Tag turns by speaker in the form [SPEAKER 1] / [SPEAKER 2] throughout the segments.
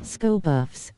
[SPEAKER 1] School buffs.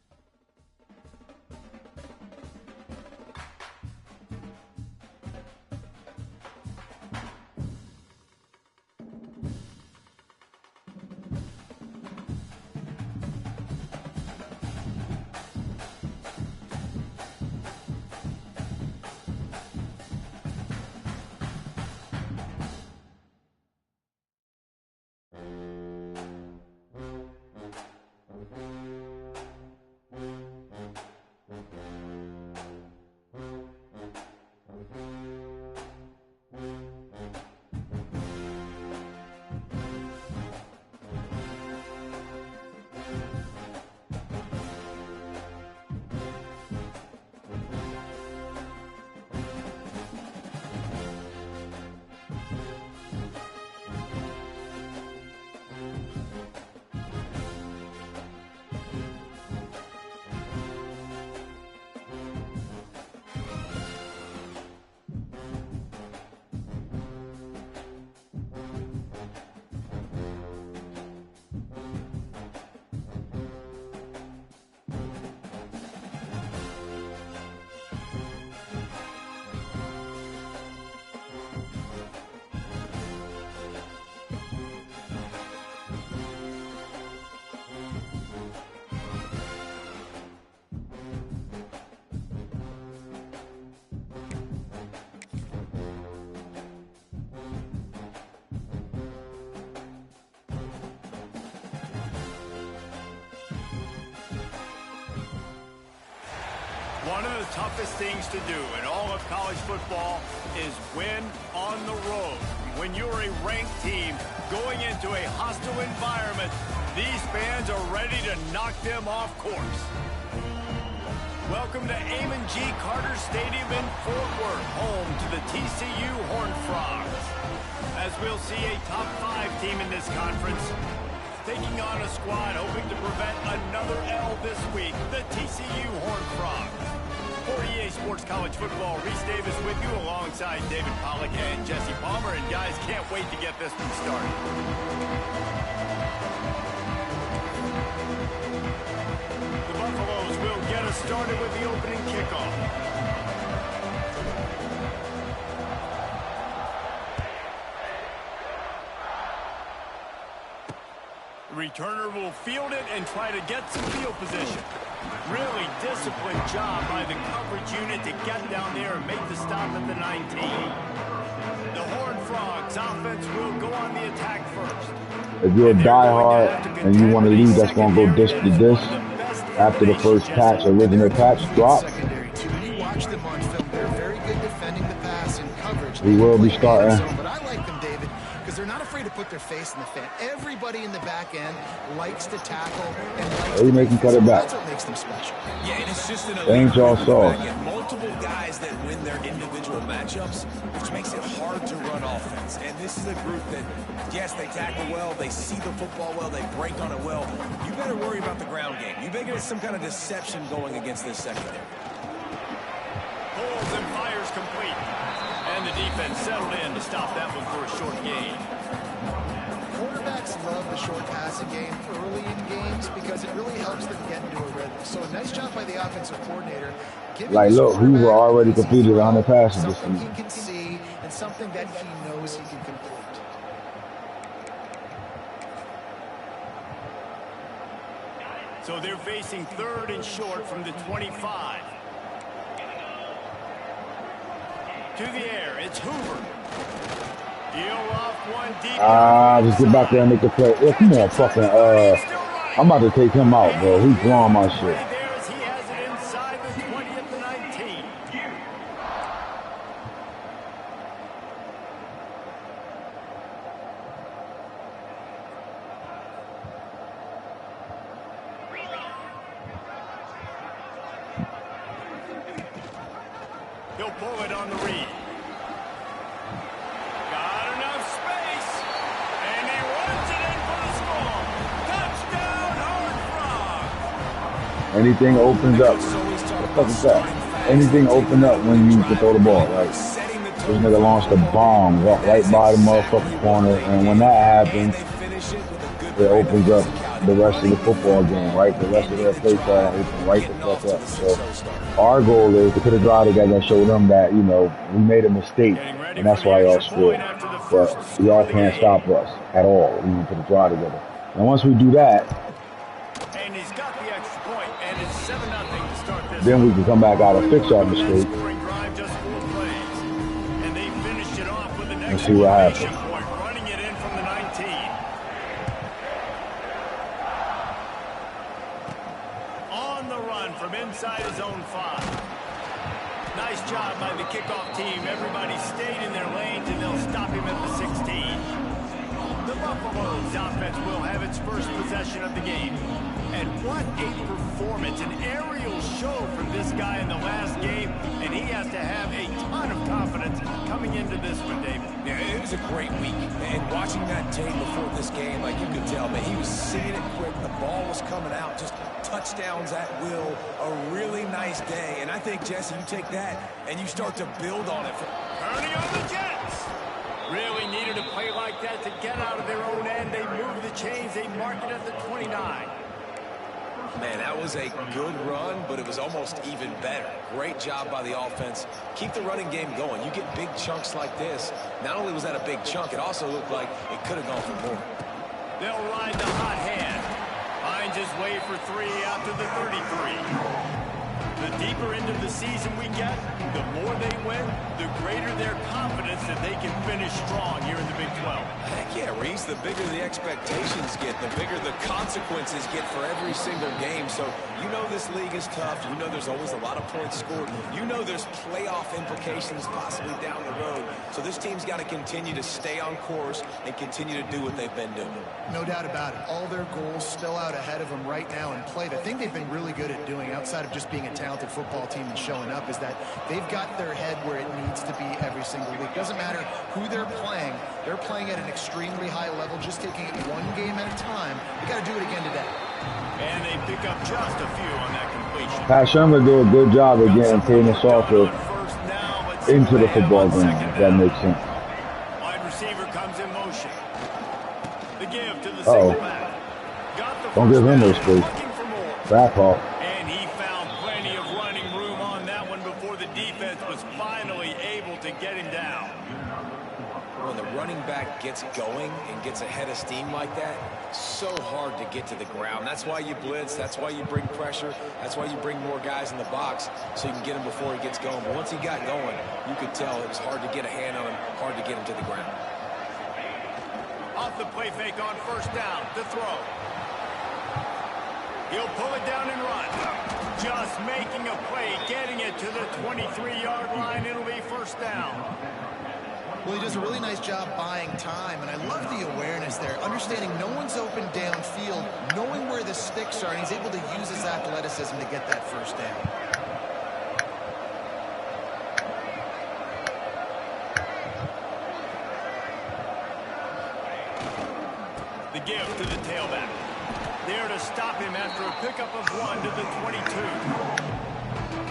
[SPEAKER 2] One of the toughest things to do in all of college football is win on the road. When you're a ranked team going into a hostile environment, these fans are ready to knock them off course. Welcome to Amon G. Carter Stadium in Fort Worth, home to the TCU Horned Frogs. As we'll see a top 5 team in this conference taking on a squad hoping to prevent another L this week, the TCU Horned Frogs. For EA Sports College Football, Reese Davis with you alongside David Pollack and Jesse Palmer. And guys, can't wait to get this one started. The Buffaloes will get us started with the opening kickoff. The returner will field it and try to get some field position. Really disciplined job by the coverage unit to get down there and make the stop at the 19. The Horned Frogs offense will go on the attack first.
[SPEAKER 3] If you're a diehard and you want to lead that's going to go dish to dish after the first patch, original patch drop,
[SPEAKER 4] you watch them on film. They're very good defending the pass and coverage.
[SPEAKER 3] we will be starting.
[SPEAKER 4] But I like them, David, because they're not afraid to put their face in the fan. Everybody in the back end likes to tackle and likes
[SPEAKER 3] They make them cut it back.
[SPEAKER 4] That's what makes them special.
[SPEAKER 5] Yeah, and it's just an
[SPEAKER 3] Ain't y'all soft.
[SPEAKER 5] multiple guys that win their individual matchups, which makes it hard to run offense. And this is a group that, yes, they tackle well, they see the football well, they break on it well. You better worry about the ground game. You better get some kind of deception going against this secondary.
[SPEAKER 2] Pulls and fires complete. And the defense settled in to stop that one for a short gain.
[SPEAKER 4] Quarterbacks love the short passing game early in games because it really helps them get into a rhythm. So a nice job by the offensive coordinator.
[SPEAKER 3] Like, look, Hoover already completed 100 passes this
[SPEAKER 4] something
[SPEAKER 3] season.
[SPEAKER 4] he can see and something that he knows he can complete.
[SPEAKER 2] So they're facing 3rd and short from the 25. To the air, it's Hoover. He'll off one deep.
[SPEAKER 3] Just get back there and make the play. Yeah, come on, fucking, I'm about to take him out, bro. He's blowing my shit.
[SPEAKER 2] There as he has it inside the 20 at the 19. He'll pull it on the read. Got enough space. And he runs it in for the score. Touchdown, Horned Frogs.
[SPEAKER 3] Anything opens up. What the fuck is that? Anything open up when you can throw the ball, right? This nigga launched a bomb right by the motherfucking corner, and when that happens, it opens up the rest of the football game, right? The rest of their play call open right the fuck up. So our goal is to put a drive together and show them that, you know, we made a mistake, and that's why y'all scored. But y'all can't stop us at all. We need to put a drive together. And once we do that,
[SPEAKER 2] and he's got the extra point, and it's 7-0 to start this.
[SPEAKER 3] Then we can come back out and fix our mistake. And see what happens.
[SPEAKER 2] Running it in from the 19. On the run from inside his own 5. Nice job by the kickoff team. Everybody stayed in their lanes, and they'll stop him at the 16. The Buffalo's offense will have its first possession of the game. And what a performance, an aerial show from this guy in the last game, and he has to have a ton of confidence coming into this one, David.
[SPEAKER 5] Yeah, it was a great week, and watching that tape before this game, like you could tell, man, he was seeing it quick, the ball was coming out, just touchdowns at will, a really nice day, and I think, Jesse, you take that, and you start to build on it.
[SPEAKER 2] Turning on the Jets! Really needed a play like that to get out of their own end. They move the chains, they mark it at the 29.
[SPEAKER 5] Man, that was a good run, but it was almost even better. Great job by the offense. Keep the running game going. You get big chunks like this. Not only was that a big chunk, it also looked like it could have gone for more.
[SPEAKER 2] They'll ride the hot hand. Finds his way for 3 out to the 33. The deeper into the season we get, the more they win, the greater their confidence that they can finish strong here in the Big 12.
[SPEAKER 5] Heck yeah, Reese. The bigger the expectations get, the bigger the consequences get for every single game. So you know this league is tough. You know there's always a lot of points scored. You know there's playoff implications possibly down the road. So this team's got to continue to stay on course and continue to do what they've been doing.
[SPEAKER 4] No doubt about it. All their goals still out ahead of them right now in play. The thing they've been really good at doing, outside of just being a talented football team and showing up, is that they've got their head where it needs to be every single week. Doesn't matter who they're playing at an extremely high level, just taking it one game at a time. They got to do it again today.
[SPEAKER 2] And they pick up just a few on that completion.
[SPEAKER 3] Pat Shermer did a good job again taking us off into the football game, if that makes sense.
[SPEAKER 2] Wide receiver comes in motion. The give to the single back.
[SPEAKER 3] Don't give him no space. Back off.
[SPEAKER 2] And he found plenty of running room on that one before the defense was finally able to get him down.
[SPEAKER 5] When the running back gets going and gets ahead of steam like that, so hard to get to the ground. That's why you blitz. That's why you bring pressure. That's why you bring more guys in the box so you can get him before he gets going. But once he got going, you could tell it was hard to get a hand on him, hard to get him to the ground.
[SPEAKER 2] Off the play fake on first down, the throw. He'll pull it down and run. Just making a play, getting it to the 23-yard line. It'll be first down.
[SPEAKER 4] Well, he does a really nice job buying time, and I love the awareness there. Understanding no one's open downfield, knowing where the sticks are, and he's able to use his athleticism to get that first down.
[SPEAKER 2] The give to the tailback. There to stop him after a pickup of 1 to the 22.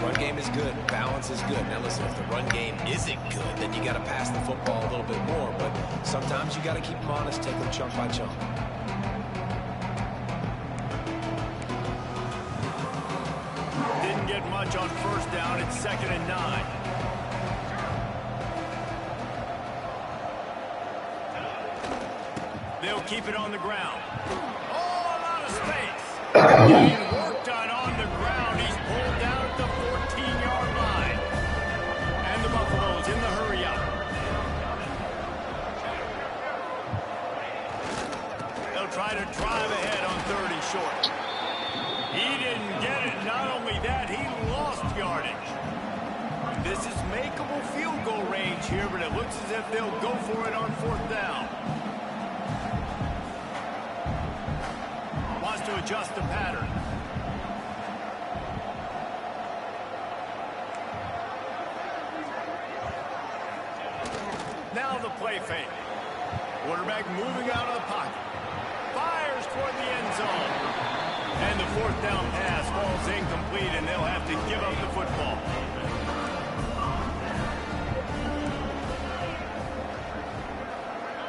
[SPEAKER 5] Run game is good. Balance is good. Now listen, if the run game isn't good, then you got to pass the football a little bit more. But sometimes you got to keep them honest, take them chunk by chunk.
[SPEAKER 2] Didn't get much on first down. It's 2nd and 9. They'll keep it on the ground. Oh, a lot of space. Getting work done on the ground. He's pulled down at the 14-yard line. And the Buffaloes in the hurry-up. They'll try to drive ahead on 3rd and short. He didn't get it. Not only that, he lost yardage. This is makeable field goal range here, but it looks as if they'll go for it on 4th down. Wants to adjust the pattern. Now the play fake. Quarterback moving out of the pocket. Fires toward the end zone. And the 4th down pass falls incomplete, and they'll have to give up the football.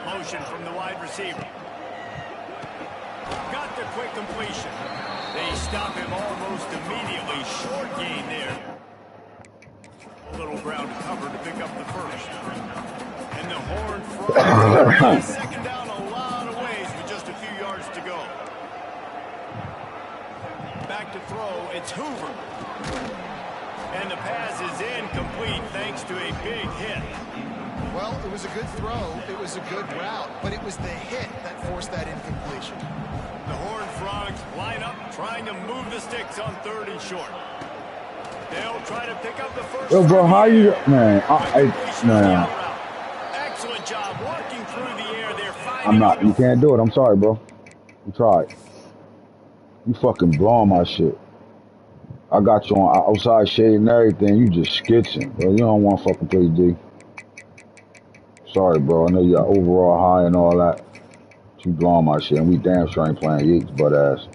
[SPEAKER 2] Motion from the wide receiver. Got the quick completion. They stop him almost immediately. Short gain there. A little ground cover to pick up the first. And the Horned Frogs second down a lot of ways with just a few yards to go. Back to throw, it's Hoover. And the pass is incomplete thanks to a big hit.
[SPEAKER 4] Well, it was a good throw, it was a good route, but it was the hit that forced that incompletion.
[SPEAKER 2] The Horned Frogs line up, trying to move the sticks on 3rd and short. They'll try to pick up the first.
[SPEAKER 3] Yo, bro, how you, man? Man.
[SPEAKER 2] Excellent job working through the air there.
[SPEAKER 3] I'm not. You can't do it. I'm sorry, bro. You tried. You fucking blowing my shit. I got you on outside shade and everything. You just skitching, bro. You don't want to fucking play D. Sorry, bro. I know you're overall high and all that. You blowing my shit, and we damn sure ain't playing Yeats butt ass.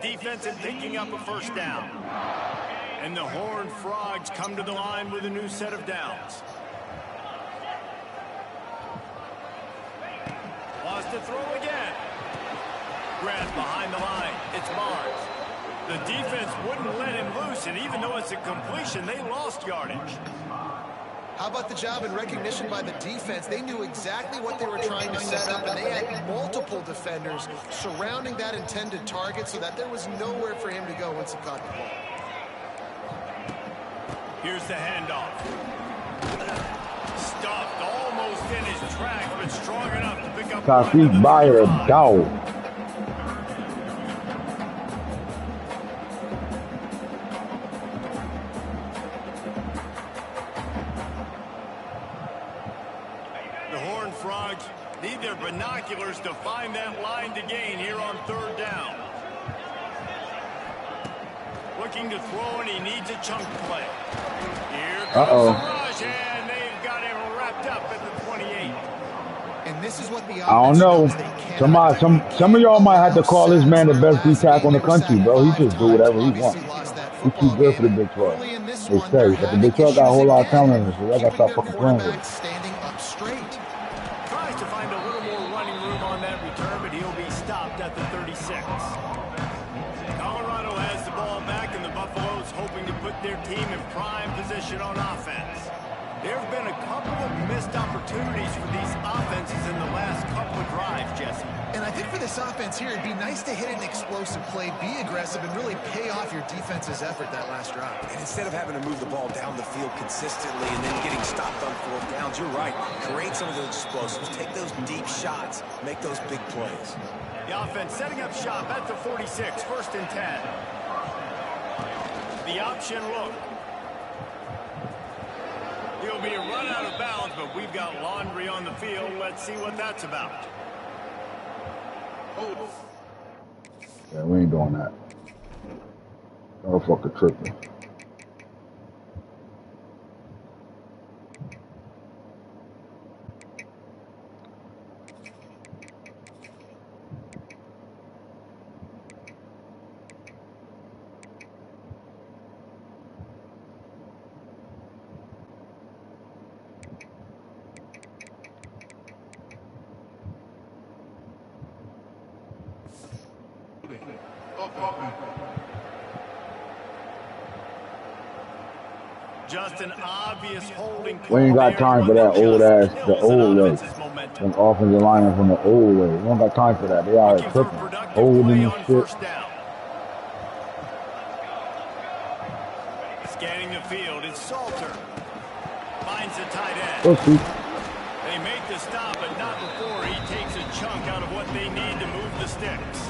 [SPEAKER 2] Defense and picking up a first down. And the Horned Frogs come to the line with a new set of downs. Lost to throw again. Grab behind the line. It's Mars. The defense wouldn't let him loose, and even though it's a completion, they lost yardage.
[SPEAKER 4] How about the job and recognition by the defense? They knew exactly what they were trying to set up, and they had multiple defenders surrounding that intended target so that there was nowhere for him to go once he caught the ball.
[SPEAKER 2] Here's the handoff. Stuffed almost in his tracks, but strong enough to pick up.
[SPEAKER 3] Coffee by a dog.
[SPEAKER 2] Need their binoculars to find that line to gain here on 3rd down. Looking to throw, and he needs a chunk play. Here comes the rush, and they've got him wrapped up at the 28.
[SPEAKER 4] And this is what the
[SPEAKER 3] I don't know. Some of y'all might have to call this man the best D tackle in the country, bro. He just do whatever he wants. He's too good for the Big 12. They say, but the Big 12 got a whole lot of talent in it, so y'all got to stop fucking playing with it.
[SPEAKER 4] Standing up straight.
[SPEAKER 2] Tries to find a little more running room on that return, but he'll be stopped at the 36. Colorado has the ball back, and the Buffaloes hoping to put their team in prime position on offense. There have been a couple of missed opportunities for these offenses in the last couple of drives, Jesse.
[SPEAKER 4] And I think for this offense here, it'd be nice to hit an explosive play, be aggressive, and really pay off your defense's effort that last drive.
[SPEAKER 5] And instead of having to move the ball down the field consistently and then getting stopped on 4th downs, you're right. Create some of those explosives, take those deep shots, make those big plays.
[SPEAKER 2] The offense setting up shop at the 46, 1st and 10. The option look. He'll be run out of bounds, but we've got laundry on the field. Let's see what that's about.
[SPEAKER 3] Yeah, we ain't doing that. Motherfucker tripping.
[SPEAKER 2] Just an obvious holding.
[SPEAKER 3] We ain't got time for that old ass, the old way. Them offensive linemen from the old way. We don't got time for that. They are tripping, holding and shit.
[SPEAKER 2] Scanning the field, it's Salter. Finds the tight end.
[SPEAKER 3] Let's see.
[SPEAKER 2] They make the stop, but not before he takes a chunk out of what they need to move the sticks.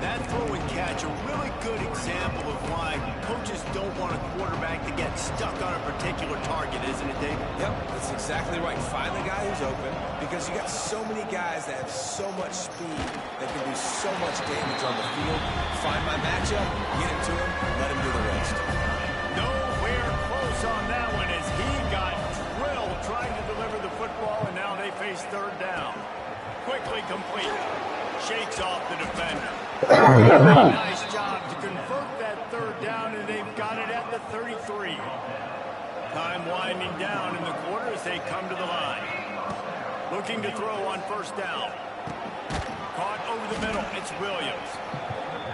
[SPEAKER 2] That throw and catch, a really good example of why coaches don't want a quarterback to get stuck on a particular target, isn't it, David?
[SPEAKER 5] Yep, that's exactly right. Find the guy who's open, because you got so many guys that have so much speed that can do so much damage on the field. Find my matchup, get him to him, let him do the rest.
[SPEAKER 2] Nowhere close on that one as he got drilled trying to deliver the football, and now they face third down. Quickly complete. Shakes off the defender. Nice job to convert that third down, and they've got it at the 33. Time winding down in the quarter as they come to the line. Looking to throw on first down. Caught over the middle. It's Williams.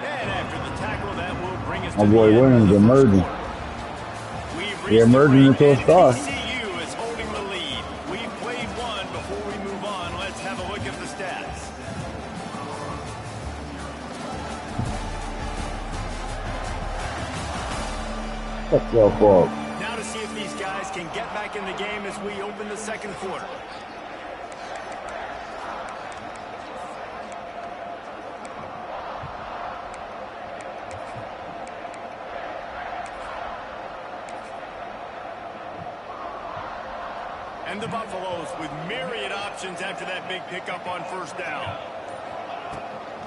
[SPEAKER 2] And after the tackle, that will bring us to
[SPEAKER 3] my boy
[SPEAKER 2] the end
[SPEAKER 3] Williams
[SPEAKER 2] of the
[SPEAKER 3] emerging. He emerging into a star.
[SPEAKER 2] TCU is holding the lead. We've played one. Before we move on, let's have a look at the stats.
[SPEAKER 3] What's up, Bob?
[SPEAKER 2] Now to see if these guys can get back in the game as we open the second quarter. And the Buffaloes with myriad options after that big pickup on first down.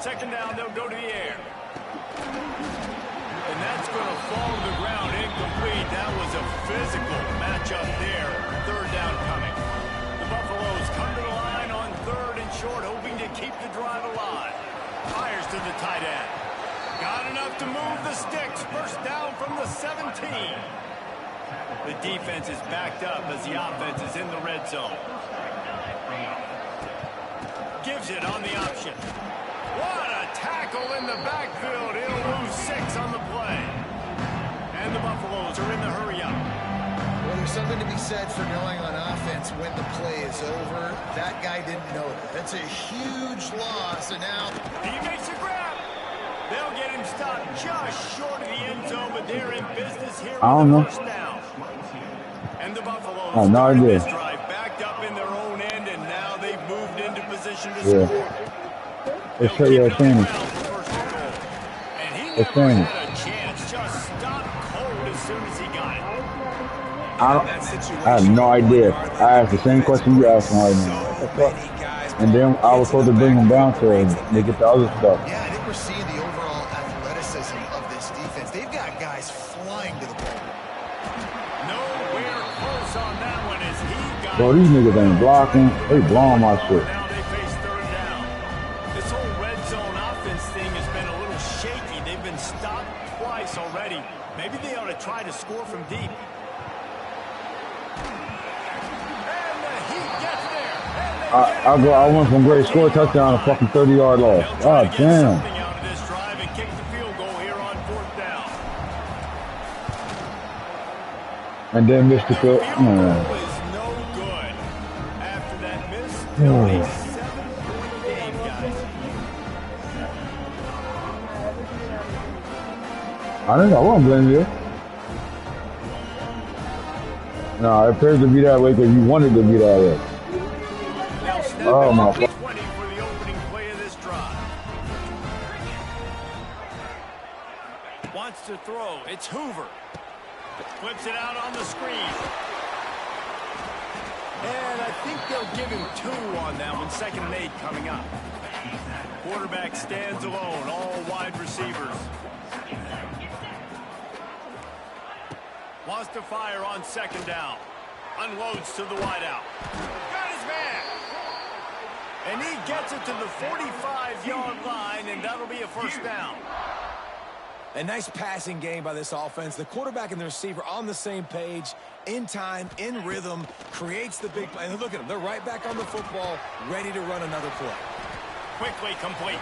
[SPEAKER 2] Second down, they'll go to the air. And that's going to fall to the ground incomplete. That was a physical matchup there. Third down coming. The Buffaloes come to the line on third and short, hoping to keep the drive alive. Fires to the tight end. Got enough to move the sticks. First down from the 17. The defense is backed up as the offense is in the red zone. Gives it on the option. What a tackle in the backfield. He'll lose 6 on the play. And the Buffaloes are in the hurry up.
[SPEAKER 4] Well, there's something to be said for knowing on offense when the play is over. That guy didn't know that. That's a huge loss, and now
[SPEAKER 2] He makes a grab. They'll get him stopped just short of the end zone, but they're in business here
[SPEAKER 3] I don't
[SPEAKER 2] with
[SPEAKER 3] know.
[SPEAKER 2] the first down. And the Buffaloes
[SPEAKER 3] Oh, no
[SPEAKER 2] started
[SPEAKER 3] idea.
[SPEAKER 2] this drive backed up in their own end, and now they've moved into position to
[SPEAKER 3] Yeah.
[SPEAKER 2] score.
[SPEAKER 3] It's
[SPEAKER 2] They'll keep it on the
[SPEAKER 3] Fanny.
[SPEAKER 2] ground for first and goal. And he
[SPEAKER 3] It's
[SPEAKER 2] never
[SPEAKER 3] Fanny.
[SPEAKER 2] had a chance. Just stopped cold as soon as he got it.
[SPEAKER 3] I have no idea. I asked the same question you asked him right now. What the fuck? And then I was supposed to bring him down to they get the other stuff.
[SPEAKER 4] yeah, I think we're seeing the overall athleticism of this defense. They've got guys flying to the ball.
[SPEAKER 2] Nowhere close on that one as he got
[SPEAKER 3] Bro, these niggas ain't blocking. They blowing my shit.
[SPEAKER 2] Now they face third down. This whole red zone offense thing has been a little shaky. They've been stopped twice already. Maybe they ought to try to score from deep. And the Heat gets there. And they
[SPEAKER 3] I went from great score touchdown to fucking 30-yard loss.
[SPEAKER 2] They'll try
[SPEAKER 3] God
[SPEAKER 2] to get
[SPEAKER 3] damn.
[SPEAKER 2] something out of this drive and kick the field goal here on fourth down.
[SPEAKER 3] And then missed the field.
[SPEAKER 2] Field goal is no good. After that miss, still a 7-point game, guys.
[SPEAKER 3] I won't blame you. No, it appears to be that way because you wanted to be that way.
[SPEAKER 2] Now snap
[SPEAKER 3] Oh,
[SPEAKER 2] it
[SPEAKER 3] my
[SPEAKER 2] up to
[SPEAKER 3] fuck.
[SPEAKER 2] 20 for the opening play of this drive. Wants to throw. It's Hoover. Flips it out on the screen. And I think they'll give him 2 on that one. 2nd and 8 coming up. Quarterback stands alone. All wide receivers. Wants to fire on 2nd down. Unloads to the wideout. Got his man. And he gets it to the 45-yard line, and that'll be a first down.
[SPEAKER 5] A nice passing game by this offense. The quarterback and the receiver on the same page, in time, in rhythm, creates the big play. And look at them. They're right back on the football, ready to run another play.
[SPEAKER 2] Quickly complete.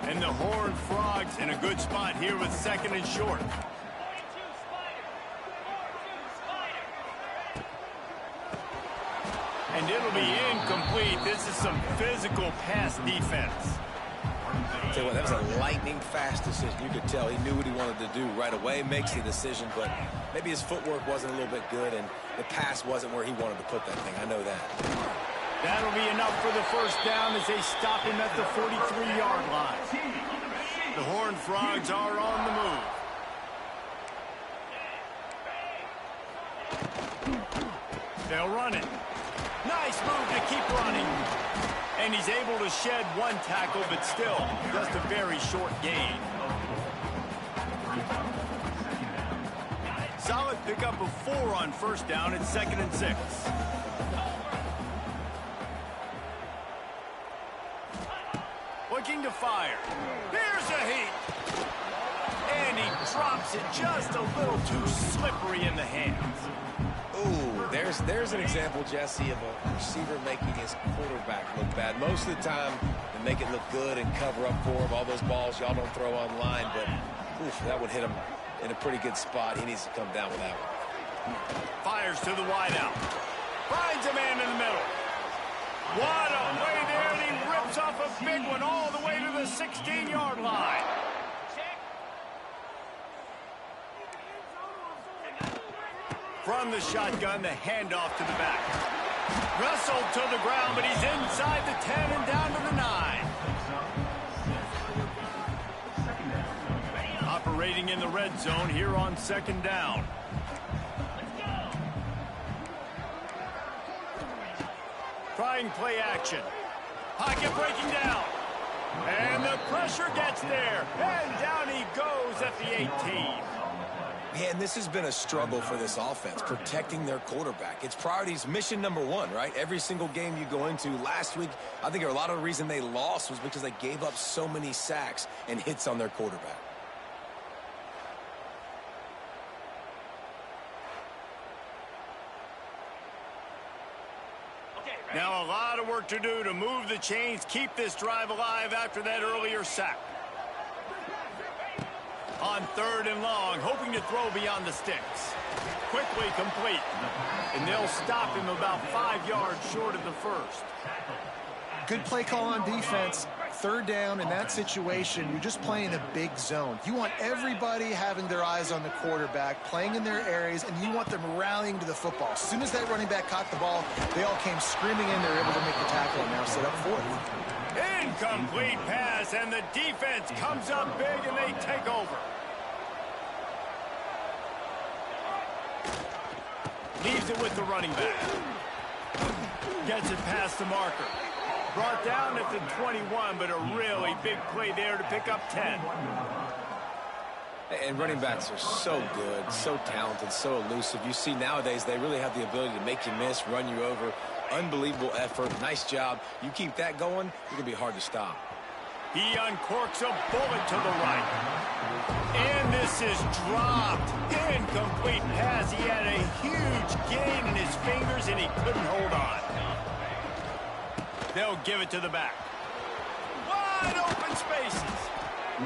[SPEAKER 2] And the Horned Frogs in a good spot here with 2nd and short. And it'll be incomplete. This is some physical pass defense.
[SPEAKER 5] Tell you what, that was a lightning-fast decision. You could tell he knew what he wanted to do right away, makes the decision, but maybe his footwork wasn't a little bit good, and the pass wasn't where he wanted to put that thing. I know that.
[SPEAKER 2] That'll be enough for the first down as they stop him at the 43-yard line. The Horned Frogs are on the move. They'll run it. Nice move to keep running. And he's able to shed one tackle, but still just a very short gain. Solid pickup of 4 on first down. It's 2nd and 6. Looking to fire. Here's a heat. And he drops it just a little too slippery in the hands.
[SPEAKER 5] Ooh, there's an example, Jesse, of a receiver making his quarterback look bad. Most of the time, they make it look good and cover up for him. All those balls y'all don't throw online, but oof, that would hit him in a pretty good spot. He needs to come down with that one.
[SPEAKER 2] Fires to the wideout. Finds a man in the middle. What a play there, and he rips off a big one all the way to the 16-yard line. From the shotgun, the handoff to the back. Wrestled to the ground, but he's inside the 10 and down to the 9. Operating in the red zone here on 2nd down. Trying play action. Pocket breaking down. And the pressure gets there. And down he goes at the 18.
[SPEAKER 5] Man, this has been a struggle for this offense, protecting their quarterback. It's priorities, mission number 1, right? Every single game you go into. Last week, I think a lot of the reason they lost was because they gave up so many sacks and hits on their quarterback.
[SPEAKER 2] Now a lot of work to do to move the chains, keep this drive alive after that earlier sack. On 3rd and long, hoping to throw beyond the sticks. Quickly complete. And they'll stop him about 5 yards short of the first.
[SPEAKER 4] Good play call on defense. 3rd down in that situation, you're just playing a big zone. You want everybody having their eyes on the quarterback, playing in their areas, and you want them rallying to the football. As soon as that running back caught the ball, they all came screaming in. They're able to make the tackle and now set up 4th.
[SPEAKER 2] Incomplete pass, and the defense comes up big, and they take over. Leaves it with the running back. Gets it past the marker. Brought down at the 21, but a really big play there to pick up 10.
[SPEAKER 5] And running backs are so good, so talented, so elusive. You see nowadays they really have the ability to make you miss, run you over. Unbelievable effort. Nice job. You keep that going, you're going to be hard to stop.
[SPEAKER 2] He uncorks a bullet to the right. And this is dropped. Incomplete pass. He had a huge gain in his fingers, and he couldn't hold on. They'll give it to the back. Wide open spaces.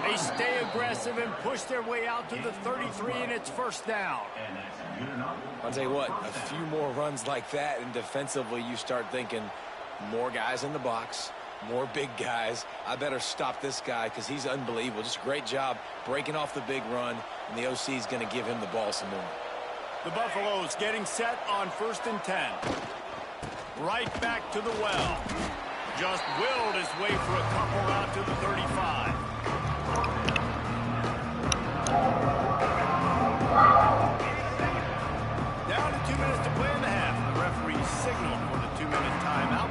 [SPEAKER 2] They stay aggressive and push their way out to the 33, and it's 1st down.
[SPEAKER 5] I'll tell you what, a few more runs like that, and defensively you start thinking more guys in the box, more big guys. I better stop this guy because he's unbelievable. Just a great job breaking off the big run, and the OC is going to give him the ball some more.
[SPEAKER 2] The Buffaloes getting set on 1st and 10. Right back to the well. Just willed his way for a couple out to the 35. Down to 2 minutes to play in the half. The referee signaled for the 2-minute timeout.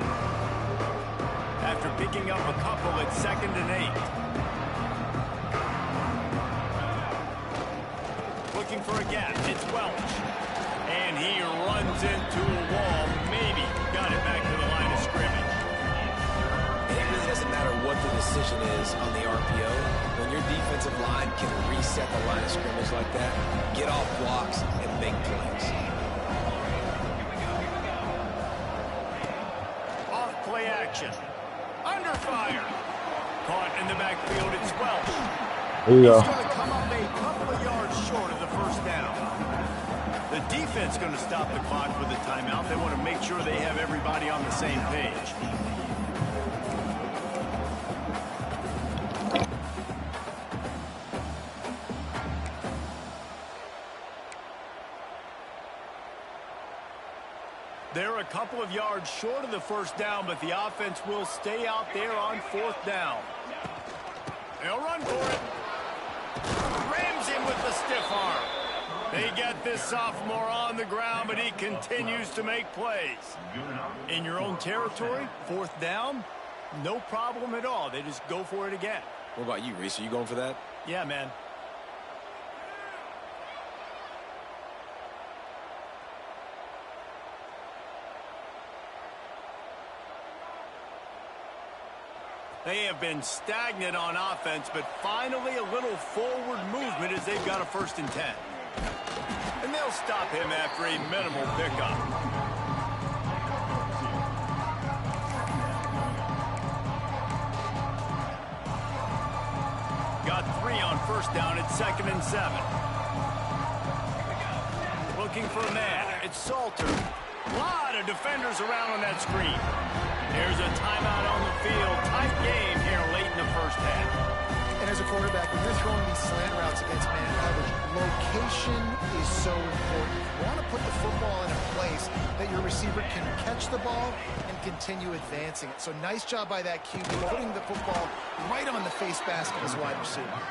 [SPEAKER 2] After picking up a couple at 2nd and 8. Looking for a gap. It's Welch. And he runs into a wall. Maybe got it back to the line of scrimmage.
[SPEAKER 5] And it really doesn't matter what the decision is on the RPO. When your defensive line can reset the line of scrimmage like that, get off blocks and make plays.
[SPEAKER 2] Off play action. Under fire. Caught in the backfield. It's Welch.
[SPEAKER 3] There you go.
[SPEAKER 2] He's going to come up a couple of yards short of the 1st down. The defense going to stop the clock with a timeout. They want to make sure they have everybody on the same page. They're a couple of yards short of the first down, but the offense will stay out there on 4th down. They'll run for it. Rams him with the stiff arm. They get this sophomore on the ground, but he continues to make plays. In your own territory, 4th down, no problem at all. They just go for it again.
[SPEAKER 5] What about you, Reese? Are you going for that?
[SPEAKER 2] Yeah, man. They have been stagnant on offense, but finally a little forward movement as they've got a 1st and 10. And they'll stop him after a minimal pickup. Got 3 on 1st down at 2nd and 7. Looking for a man. It's Salter. A lot of defenders around on that screen. There's a timeout on the field. Tight game here late in the first half.
[SPEAKER 4] And as a quarterback, when you're throwing these slant routes against man coverage, location is so important. You want to put the football in a place that your receiver can catch the ball and continue advancing it. So nice job by that QB, putting the football right on the face mask of his wide receiver.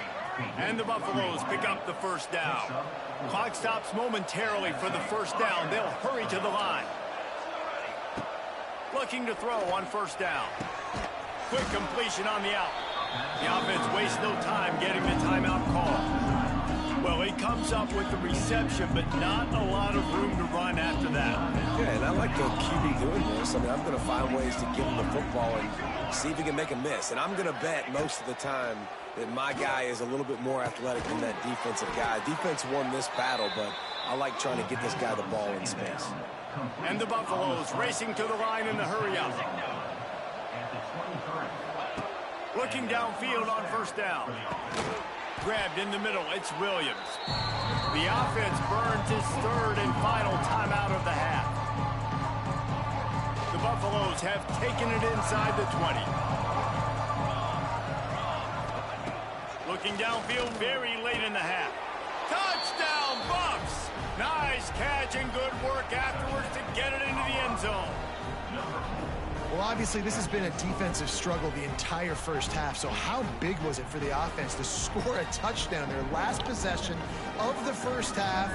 [SPEAKER 2] And the Buffaloes pick up the 1st down. Clock stops momentarily for the 1st down. They'll hurry to the line. Looking to throw on 1st down. Quick completion on the out. The offense wastes no time getting the timeout call. Well, he comes up with the reception, but not a lot of room to run after that.
[SPEAKER 5] Yeah, and I like the QB doing this. I mean, I'm going to find ways to give him the football and see if he can make a miss. And I'm going to bet most of the time that my guy is a little bit more athletic than that defensive guy. Defense won this battle, but I like trying to get this guy the ball in space.
[SPEAKER 2] And the Buffaloes racing to the line in the hurry-up. Looking downfield on 1st down. Grabbed in the middle, it's Williams. The offense burns his 3rd and final timeout of the half. The Buffaloes have taken it inside the 20. Looking downfield very late in the half. Touchdown, Buffs! Nice catch and good work afterwards to get it into the end zone.
[SPEAKER 4] Well, obviously, this has been a defensive struggle the entire first half, so how big was it for the offense to score a touchdown, their last possession of the first half,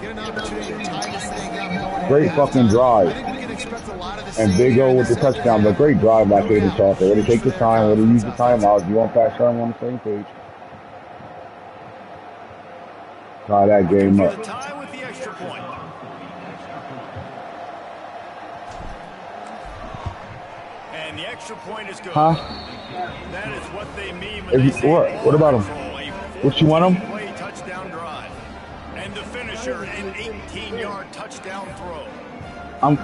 [SPEAKER 4] get an opportunity to tie this thing up.
[SPEAKER 3] Great fucking drive.
[SPEAKER 4] I think we can expect a lot of the
[SPEAKER 3] And Big O with the touchdown, but great drive by Kaden Salter. Way to take the time, way to use the timeout. You want Pat Sherman on the same page. Tie that game up.
[SPEAKER 2] The tie with the extra point. And the extra point is good.
[SPEAKER 3] Huh?
[SPEAKER 2] That is what they mean when they say
[SPEAKER 3] what about him? What you want him?
[SPEAKER 2] Play touchdown drive. And the finisher, an 18-yard touchdown throw.
[SPEAKER 3] I'm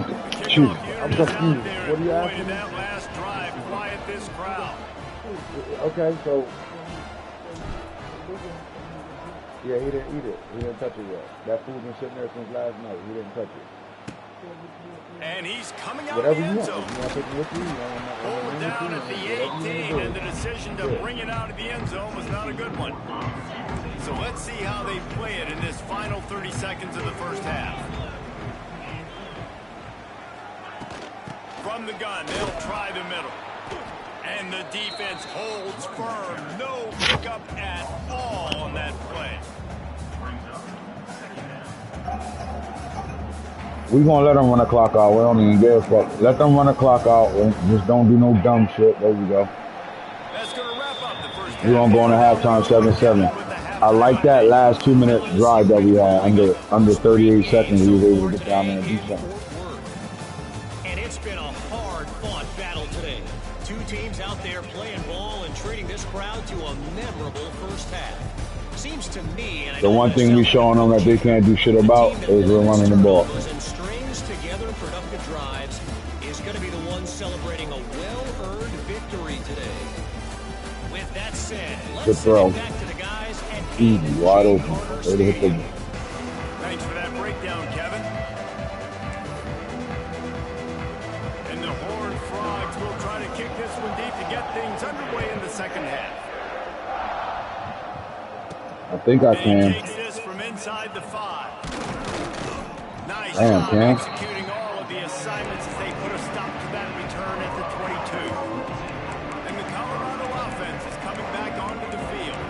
[SPEAKER 3] confused. What are you asking?
[SPEAKER 2] That last drive, quiet this crowd.
[SPEAKER 3] Okay, so yeah, he didn't eat it. He didn't touch it yet. That food's been sitting there since last night. He didn't touch it.
[SPEAKER 2] And he's coming out
[SPEAKER 3] Whatever
[SPEAKER 2] of the end
[SPEAKER 3] you
[SPEAKER 2] zone.
[SPEAKER 3] want. You want to take it with you?
[SPEAKER 2] Pulled down at the 18, and the decision to bring it out of the end zone was not a good one. So let's see how they play it in this final 30 seconds of the first half. From the gun, they'll try the middle. And the defense holds firm. No pickup at all on that play.
[SPEAKER 3] We're going to let them run the clock out. We don't even give a fuck. Let them run the clock out. Just don't do no dumb shit. There we go.
[SPEAKER 2] That's going to wrap up the first half.
[SPEAKER 3] We're going to go into halftime 7-7. I like that last 2-minute drive that we had. Under 38 seconds, we was able to get down there and do something.
[SPEAKER 1] And it's been a hard-fought battle today. Two teams out there playing ball and treating this crowd to a memorable first half. Seems to me, and
[SPEAKER 3] the one thing we showing them that they can't do shit about is we're running the ball.
[SPEAKER 1] And strings together productive drives is going to be the one celebrating a well-earned victory today. With that said, let's send it back to the guys at
[SPEAKER 3] easy, wide open. Way to hit the.
[SPEAKER 2] Thanks for that breakdown, Kevin. And the Horned Frogs will try to kick this one deep to get things underway in the second half.
[SPEAKER 3] I think I can.
[SPEAKER 2] Takes this from inside the 5. Nice
[SPEAKER 3] Damn,
[SPEAKER 2] job
[SPEAKER 3] Cam.
[SPEAKER 2] executing all of the assignments as they put a stop to that return at the 22. And the Colorado offense is coming back onto the field.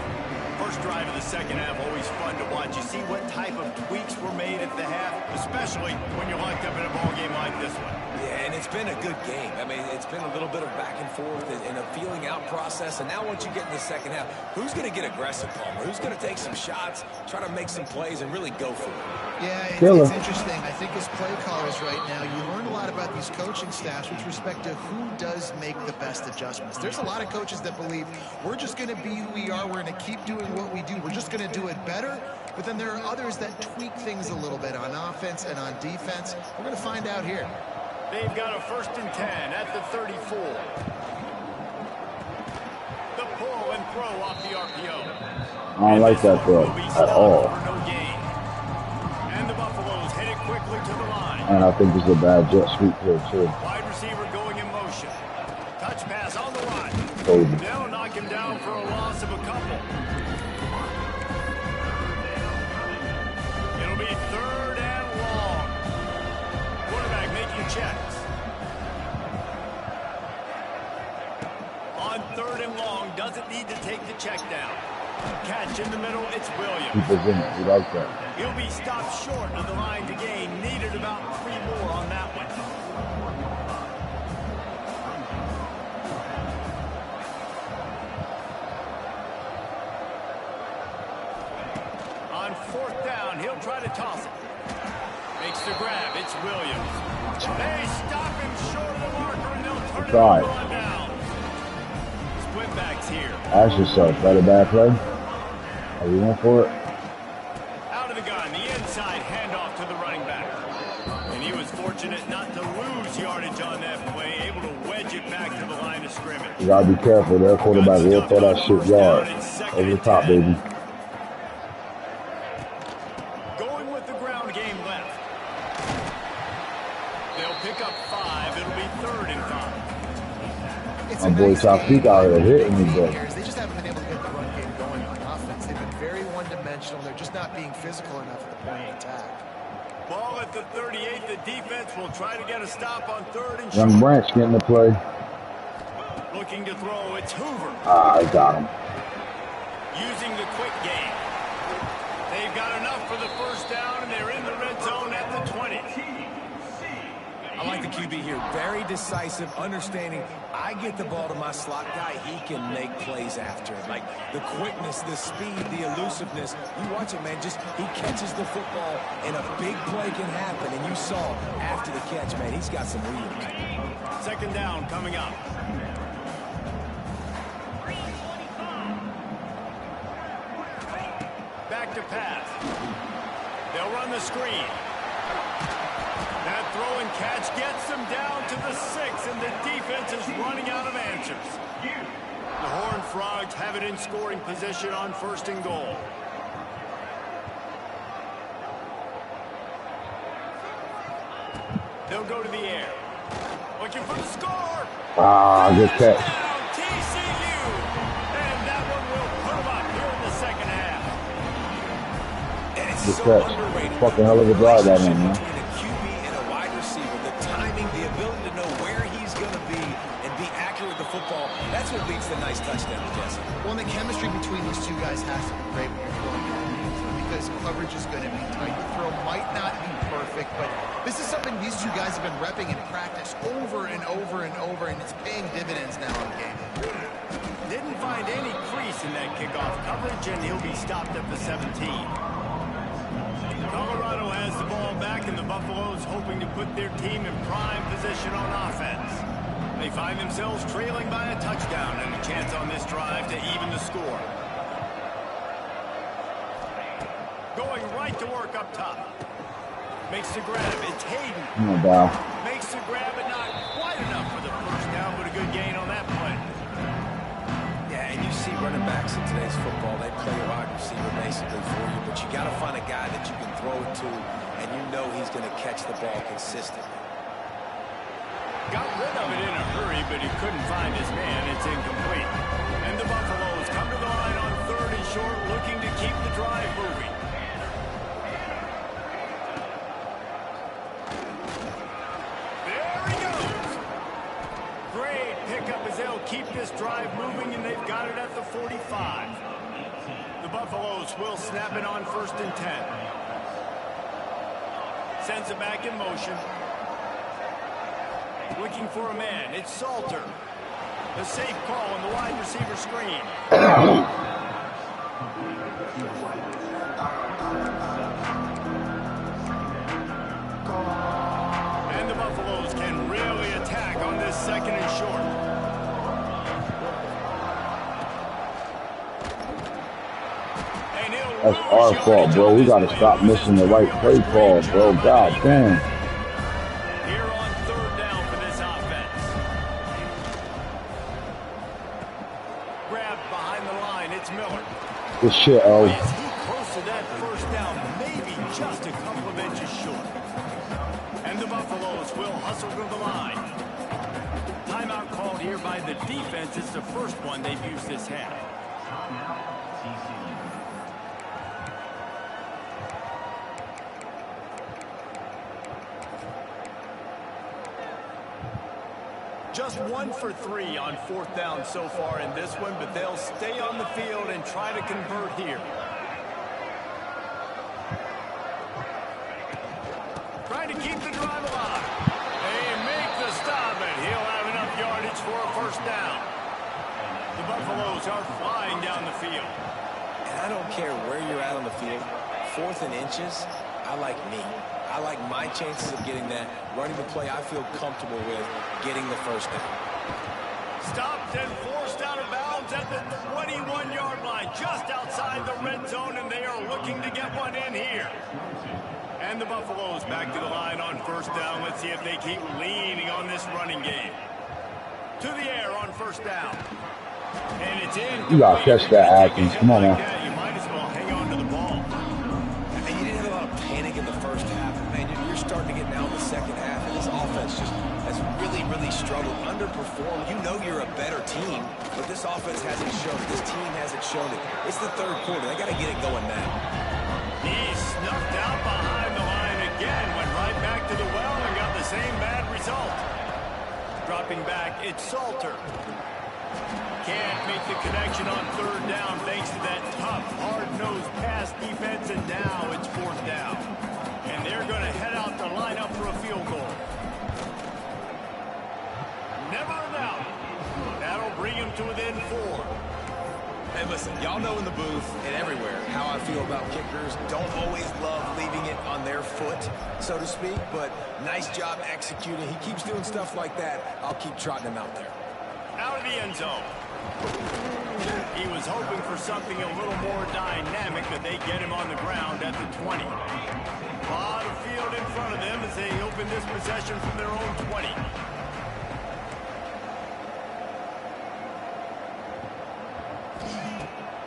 [SPEAKER 2] First drive of the second half, always fun to watch. You see what type of tweaks were made at the half, especially when you're locked up in a ball game like this one.
[SPEAKER 5] Yeah, and it's been a good game. I mean, it's been a little bit of back and forth and a feeling out process. And now once you get in the second half, who's going to get aggressive, Palmer? Who's going to take some shots, try to make some plays, and really go for it?
[SPEAKER 4] Yeah, it's interesting. I think as play callers right now, you learn a lot about these coaching staffs with respect to who does make the best adjustments. There's a lot of coaches that believe we're just going to be who we are. We're going to keep doing what we do. We're just going to do it better. But then there are others that tweak things a little bit on offense and on defense. We're going to find out here.
[SPEAKER 2] They've got a 1st and 10 at the 34. The pull and throw off the RPO.
[SPEAKER 3] I don't like that throw at all.
[SPEAKER 2] No gain. And the Buffaloes headed quickly to the line.
[SPEAKER 3] And I think this is a bad jet sweep here, too.
[SPEAKER 2] Wide receiver going in motion. Touch pass on the line. They'll knock him down for a loss of a couple. It'll be 3rd and long. Quarterback making checks. On 3rd and long, doesn't need to take the check down. Catch in the middle, it's Williams.
[SPEAKER 3] People's in it. We like that.
[SPEAKER 2] He'll be stopped short of the line to gain. Needed about 3 more on that one. On 4th down, he'll try to toss it. Makes the grab, it's Williams. They stop him short of the marker and they'll turn it over on down. Split backs here.
[SPEAKER 3] Ask yourself, that a bad play? Are you in for it?
[SPEAKER 2] Out of the gun, the inside handoff to the running back. And he was fortunate not to lose yardage on that play, able to wedge it back to the line of scrimmage.
[SPEAKER 3] You gotta be careful. Their quarterback will throw that shit yard. Over the top, baby.
[SPEAKER 2] Going with the ground game left. They'll pick up 5. It'll be 3rd and 5.
[SPEAKER 3] My boy South Peak out here hitting me, but
[SPEAKER 4] they just haven't been able to get the run game going on offense. They've been very one-dimensional. They're just not being physical enough at the point of attack.
[SPEAKER 2] Ball at the 38. The defense will try to get a stop on 3rd and short.
[SPEAKER 3] Young Branch getting the play.
[SPEAKER 2] Looking to throw, it's Hoover.
[SPEAKER 3] I got him.
[SPEAKER 2] Using the quick game. They've got enough for the 1st down, and they're in the red zone at the 20.
[SPEAKER 5] I like the QB here. Very decisive, understanding. I get the ball to my slot guy. He can make plays after it. Like the quickness, the speed, the elusiveness. You watch it, man. Just he catches the football, and a big play can happen. And you saw after the catch, man, he's got some wheels.
[SPEAKER 2] 2nd down coming up. Back to pass. They'll run the screen. That throw and catch gets them down to the 6, and the defense is running out of answers. The Horned Frogs have it in scoring position on 1st and goal. They'll go to the air. Looking for the score.
[SPEAKER 3] Good catch.
[SPEAKER 2] TCU. And that one will put them up here in the second half.
[SPEAKER 5] And it's
[SPEAKER 3] Good
[SPEAKER 5] so
[SPEAKER 3] catch.
[SPEAKER 5] underrated.
[SPEAKER 3] Fucking hell of a drive that man, man.
[SPEAKER 5] Between a QB and a wide receiver, the timing, the ability to know where he's going to be and be accurate with the football, that's what leads to nice touchdowns, Jesse.
[SPEAKER 4] Well, and the chemistry between these two guys has to be great when you're throwing because coverage is going to be tight. The throw might not be perfect, but this is something these two guys have been repping in practice over and over and over, and it's paying dividends now in the game.
[SPEAKER 2] Didn't find any crease in that kickoff coverage, and he'll be stopped at the 17. Colorado has the ball back, and the Buffaloes hoping to put their team in prime position on offense. They find themselves trailing by a touchdown and a chance on this drive to even the score. Going right to work up top. Makes the grab. It's Hayden.
[SPEAKER 3] Oh, wow.
[SPEAKER 2] Makes the grab, but not quite enough for the 1st down, but a good gain on that play.
[SPEAKER 5] Yeah, and you see running backs in today's football, they play a wide receiver basically for you, but you got to find a guy that you can throw it to, and you know he's going to catch the ball consistently.
[SPEAKER 2] Got rid of it in a hurry, but he couldn't find his man. It's incomplete. And the Buffaloes come to the line on 3rd and short, looking to keep the drive moving. keep this drive moving, and they've got it at the 45. The Buffaloes will snap it on 1st and 10. Sends it back in motion. Looking for a man. It's Salter. The safe call on the wide receiver screen. And the Buffaloes can really attack on this 2nd and short.
[SPEAKER 3] That's our fault, bro. We gotta stop missing the right play call, bro. God damn.
[SPEAKER 2] Here on 3rd down for this offense. Grabbed behind the line. It's Miller.
[SPEAKER 3] Good shit, oh.
[SPEAKER 2] Is he close to that 1st down? Maybe just a couple of inches short. And the Buffaloes will hustle to the line. Timeout called here by the defense. It's the first one they've used this half. Just 1 for 3 on 4th down so far in this one, but they'll stay on the field and try to convert here. Trying to keep the drive alive. They make the stop, and he'll have enough yardage for a 1st down. The Buffaloes are flying down the field.
[SPEAKER 5] And I don't care where you're at on the field. 4th and inches, I like me. I like my chances of getting that, running the play I feel comfortable with, getting the 1st down.
[SPEAKER 2] Stopped and forced out of bounds at the 21-yard line, just outside the red zone, and they are looking to get one in here. And the Buffaloes back to the line on 1st down. Let's see if they keep leaning on this running game. To the air on 1st down. And it's in.
[SPEAKER 3] You gotta catch that, Atkins. Come on, man.
[SPEAKER 2] You might as well hang on to the ball.
[SPEAKER 5] And you didn't have a lot of panic in the 1st half. Man, you're starting to get now in the 2nd half, and this offense just has really, really struggled, underperformed. You know you're a better team, but this offense hasn't shown it. This team hasn't shown it. It's the 3rd quarter. They got to get it going now.
[SPEAKER 2] He snuffed out behind the line again, went right back to the well and got the same bad result. Dropping back, it's Salter. Can't make the connection on 3rd down thanks to that tough, hard-nosed pass defense, and now it's 4th down. And they're going to head out to line up for a field goal. Never a doubt. That'll bring him to within 4.
[SPEAKER 5] Hey, listen, y'all know in the booth and everywhere how I feel about kickers. Don't always love leaving it on their foot, so to speak, but nice job executing. He keeps doing stuff like that. I'll keep trotting him out there.
[SPEAKER 2] Out of the end zone. He was hoping for something a little more dynamic, but they get him on the ground at the 20. A lot of field in front of them as they open this possession from their own 20.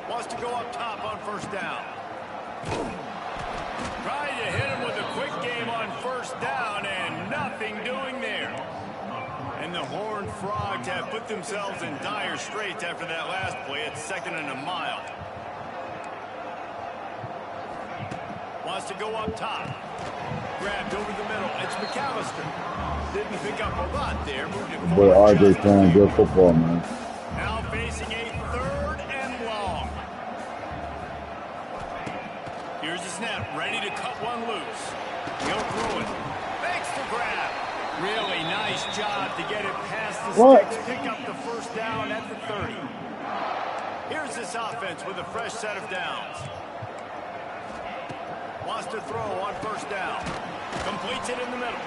[SPEAKER 2] Wants to go up top on 1st down. Trying to hit him with a quick game on 1st down, and nothing doing there. And the Horned Frogs have put themselves in dire straits after that last play. It's 2nd and a mile. Wants to go up top. Grabbed over the middle. It's McAllister. Didn't pick up a lot there. Moved it
[SPEAKER 3] Boy,
[SPEAKER 2] forward.
[SPEAKER 3] RJ playing good football, man.
[SPEAKER 2] Now facing a 3rd and long. Here's the snap. Ready to cut one loose. He'll throw it. Makes the grab. Really nice job to get it past the sticks. Pick up the 1st down at the 30. Here's this offense with a fresh set of downs. Wants to throw on 1st down. Completes it in the middle.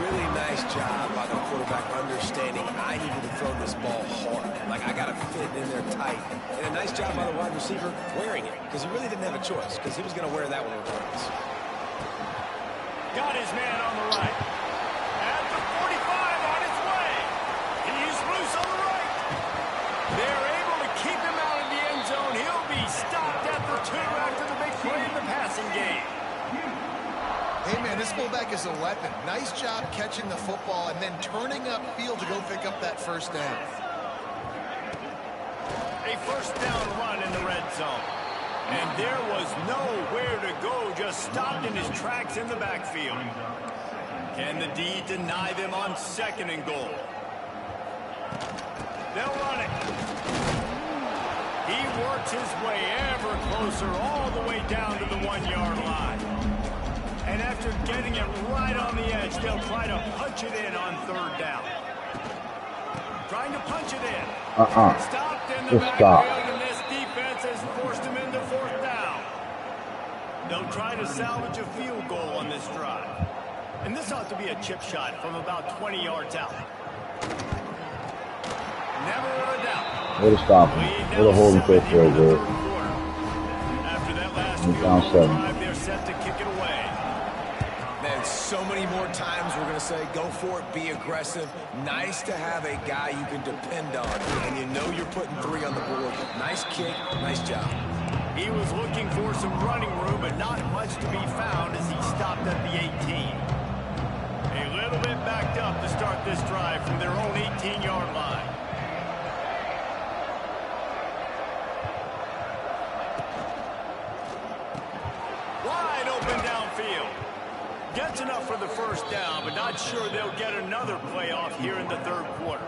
[SPEAKER 5] Really nice job by the quarterback understanding I needed to throw this ball hard. Like, I got to fit in there tight. And a nice job by the wide receiver wearing it, because he really didn't have a choice, because he was going to wear that one regardless.
[SPEAKER 2] Got his man on the right. At the 45 on his way. He's loose on the right. They're able to keep him out of the end zone. He'll be stopped at the 2 after the big play in the passing game.
[SPEAKER 4] Hey, man, this fullback is a weapon. Nice job catching the football and then turning upfield to go pick up that 1st down.
[SPEAKER 2] A 1st down run in the red zone. And there was nowhere to go, just stopped in his tracks in the backfield. Can the D deny them on 2nd and goal? They'll run it. He works his way ever closer all the way down to the 1-yard line. And after getting it right on the edge, they'll try to punch it in on 3rd down. Trying to punch it in. Stopped in the backfield, and this defense has forced him into 4th down. They'll try to salvage a field goal on this drive. And this ought to be a chip shot from about 20 yards out. Never a doubt.
[SPEAKER 3] Way to stop him. Way to hold him to the field goal.
[SPEAKER 2] After that last
[SPEAKER 3] down 7.
[SPEAKER 2] drive, they're set to kick it away.
[SPEAKER 5] Man, so many more times we're going to say, go for it, be aggressive. Nice to have a guy you can depend on, and you know you're putting 3 on the board. Nice kick, nice job.
[SPEAKER 2] He was looking for some running room, but not much to be found as he stopped at the 18. A little bit backed up to start this drive from their own 18-yard line. Wide open downfield. Gets enough for the 1st down, but not sure they'll get another playoff here in the 3rd quarter.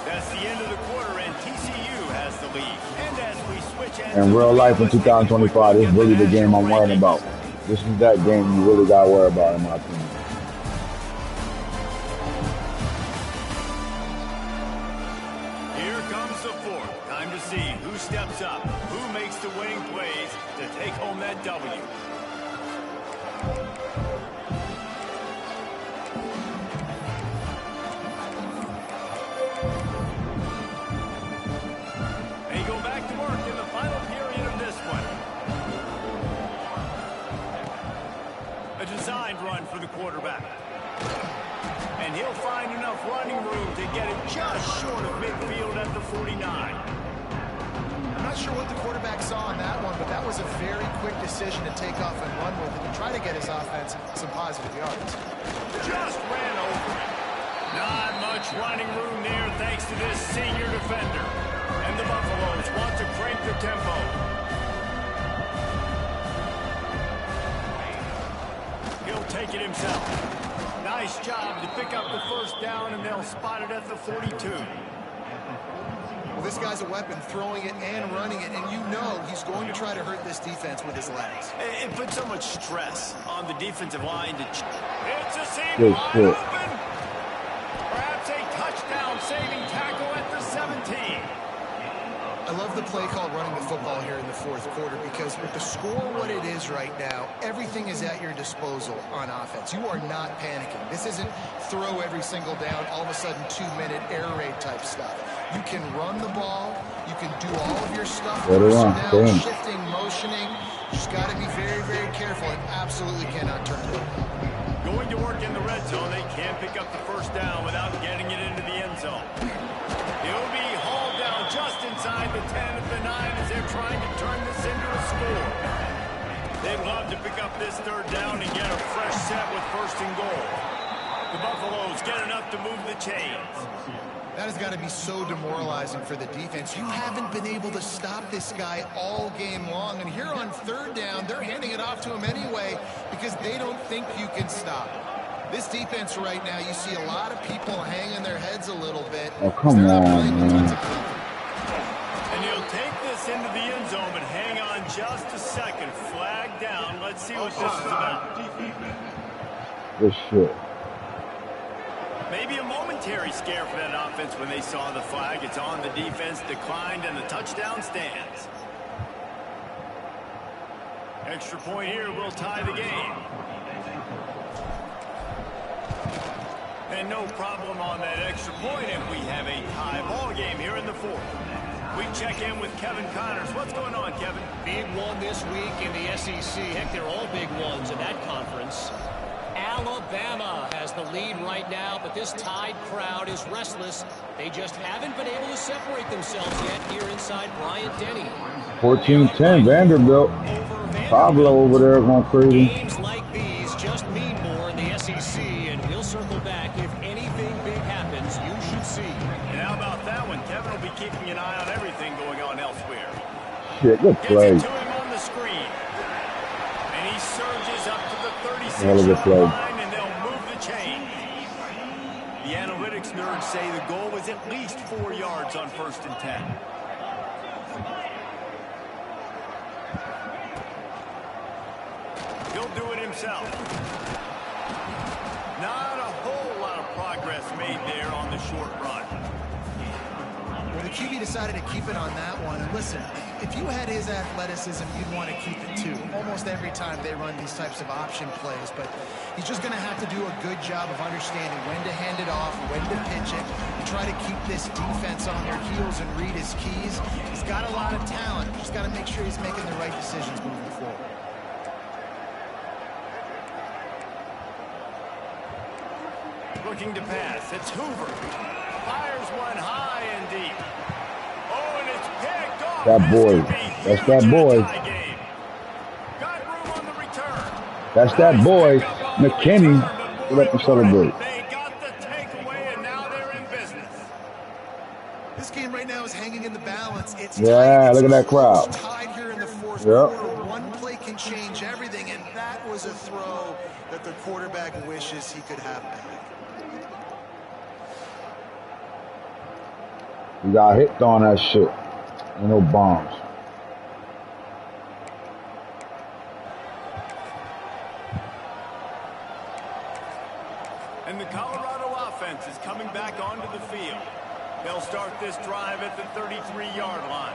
[SPEAKER 2] That's the end of the quarter, and TCU has the lead. And as we switch
[SPEAKER 3] in real life in 2025, this is really the game I'm worrying about. This is that game you really got to worry about, in my opinion.
[SPEAKER 2] Here comes the 4th. Time to see who steps up, who makes the winning plays to take home that W. They go back to work in the final period of this one. A designed run for the quarterback. And he'll find enough running room to get it just short of midfield at the 49.
[SPEAKER 4] I'm not sure what the quarterback saw on that one, but that was a very quick decision to take off and run with it and try to get his offense some positive yards.
[SPEAKER 2] Just ran over it. Not much running room there thanks to this senior defender. And the Buffaloes want to crank the tempo. He'll take it himself. Nice job to pick up the 1st down, and they'll spot it at the 42.
[SPEAKER 4] Well, this guy's a weapon, throwing it and running it, and you know he's going to try to hurt this defense with his legs.
[SPEAKER 2] It puts so much stress on the defensive line to... It's a seam
[SPEAKER 3] Good
[SPEAKER 2] wide
[SPEAKER 3] shit.
[SPEAKER 2] open. Perhaps a touchdown-saving tackle at the 17.
[SPEAKER 4] I love the play called running the football here in the 4th quarter because with the score what it is right now, everything is at your disposal on offense. You are not panicking. This isn't throw every single down, all of a sudden 2-minute air raid type stuff. You can run the ball. You can do all of your stuff. Down, shifting, motioning. Just got to be very, very careful and absolutely cannot turn it over.
[SPEAKER 2] Going to work in the red zone. They can't pick up the 1st down without getting it into the end zone. He'll be hauled down just inside the 10 at the 9 as they're trying to turn this into a score. They'd love to pick up this 3rd down and get a fresh set with 1st and goal. The Buffaloes get enough to move the chains.
[SPEAKER 4] That has got to be so demoralizing for the defense. You haven't been able to stop this guy all game long. And here on 3rd down, they're handing it off to him anyway because they don't think you can stop him. This defense right now, you see a lot of people hanging their heads a little bit.
[SPEAKER 3] Oh, come on, man.
[SPEAKER 2] And he'll take this into the end zone, but hang on just a second. Flag down. Let's see what this is about.
[SPEAKER 3] Good shit.
[SPEAKER 2] Maybe a momentary scare for that offense when they saw the flag. It's on the defense, declined, and the touchdown stands. Extra point here will tie the game. And no problem on that extra point if we have a tie ball game here in the 4th. We check in with Kevin Connors. What's going on, Kevin?
[SPEAKER 1] Big one this week in the SEC. Heck, they're all big ones in that conference. Alabama has the lead right now, but this Tide crowd is restless. They just haven't been able to separate themselves yet here inside Bryant-Denny.
[SPEAKER 3] 14-10 Vanderbilt. Pablo over there going crazy.
[SPEAKER 1] Games like these just mean more in the SEC, and we'll circle back. If anything big happens, you should see.
[SPEAKER 2] And how about that one? Kevin will be keeping an eye on everything going on elsewhere.
[SPEAKER 3] Shit, good play.
[SPEAKER 2] Gets it to him on the screen. And he
[SPEAKER 3] Hell of a play.
[SPEAKER 2] And they'll move the chain. The analytics nerds say the goal was at least 4 yards on 1st and 10. He'll do it himself. Not a whole lot of progress made there on the short run.
[SPEAKER 4] Well, the QB decided to keep it on that one. And listen, if you had his athleticism, you'd want to keep it too. Almost every time they run these types of option plays. But he's just going to have to do a good job of understanding when to hand it off, when to pitch it, and try to keep this defense on their heels and read his keys. He's got a lot of talent. Just got to make sure he's making the right decisions moving forward.
[SPEAKER 2] Looking to pass. It's Hoover. Fires one high and deep. Oh, and it's picked off.
[SPEAKER 3] That boy. That's that boy.
[SPEAKER 2] Got room on the return.
[SPEAKER 3] That's that boy. McKinney. Let them celebrate.
[SPEAKER 2] They got the takeaway, and now they're in business.
[SPEAKER 4] This game right now is hanging in the balance. It's
[SPEAKER 3] Yeah,
[SPEAKER 4] tied.
[SPEAKER 3] look at that crowd.
[SPEAKER 4] It's tied here in the fourth
[SPEAKER 3] Yep.
[SPEAKER 4] quarter. One play can change everything, and that was a throw that the quarterback wishes he could have back.
[SPEAKER 3] You got hit on that shit. Ain't no bombs.
[SPEAKER 2] And the Colorado offense is coming back onto the field. They'll start this drive at the 33-yard line.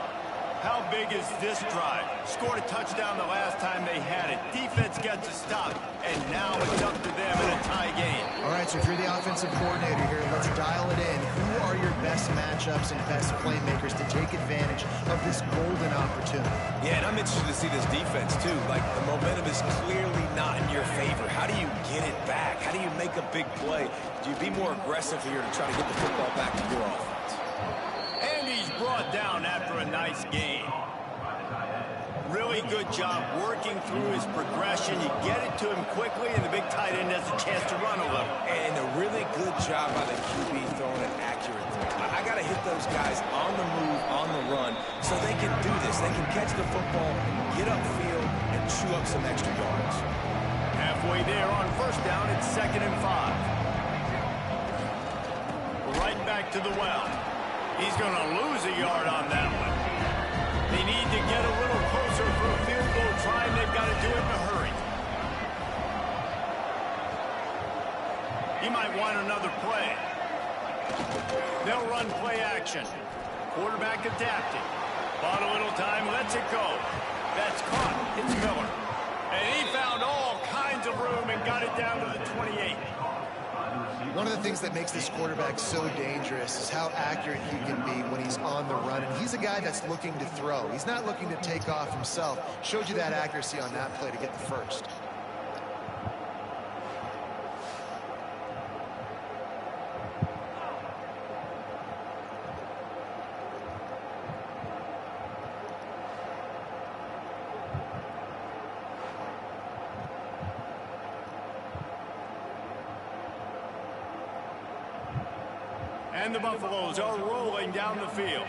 [SPEAKER 2] How big is this drive? Scored a touchdown the last time they had it. Defense gets a stop, and now it's up to them in a tie game.
[SPEAKER 4] All right, so if you're the offensive coordinator here, let's dial it in. Who are your best matchups and best playmakers to take advantage of this golden opportunity?
[SPEAKER 5] Yeah, and I'm interested to see this defense, too. Like, the momentum is clearly not in your favor. How do you get it back? How do you make a big play? Do you be more aggressive here to try to get the football back to your offense?
[SPEAKER 2] And he's brought down after a nice game. Really good job working through his progression. You get it to him quickly, and the big tight end has a chance to run a little.
[SPEAKER 5] And a really good job by the QB throwing an accurate throw. I got to hit those guys on the move, on the run, so they can do this. They can catch the football, get upfield, and chew up some extra yards.
[SPEAKER 2] Halfway there on 1st down, it's 2nd and 5. Right back to the well. He's going to lose a yard on that one. They need to get a little closer for a field goal try, and they've got to do it in a hurry. He might want another play. They'll run play action. Quarterback adapting. Bought a little time, lets it go. That's caught. It's Miller. And he found all kinds of room and got it down to the 28.
[SPEAKER 4] One of the things that makes this quarterback so dangerous is how accurate he can be when he's on the run. And he's a guy that's looking to throw. He's not looking to take off himself. Showed you that accuracy on that play to get the first.
[SPEAKER 2] And the Buffaloes are rolling down the field.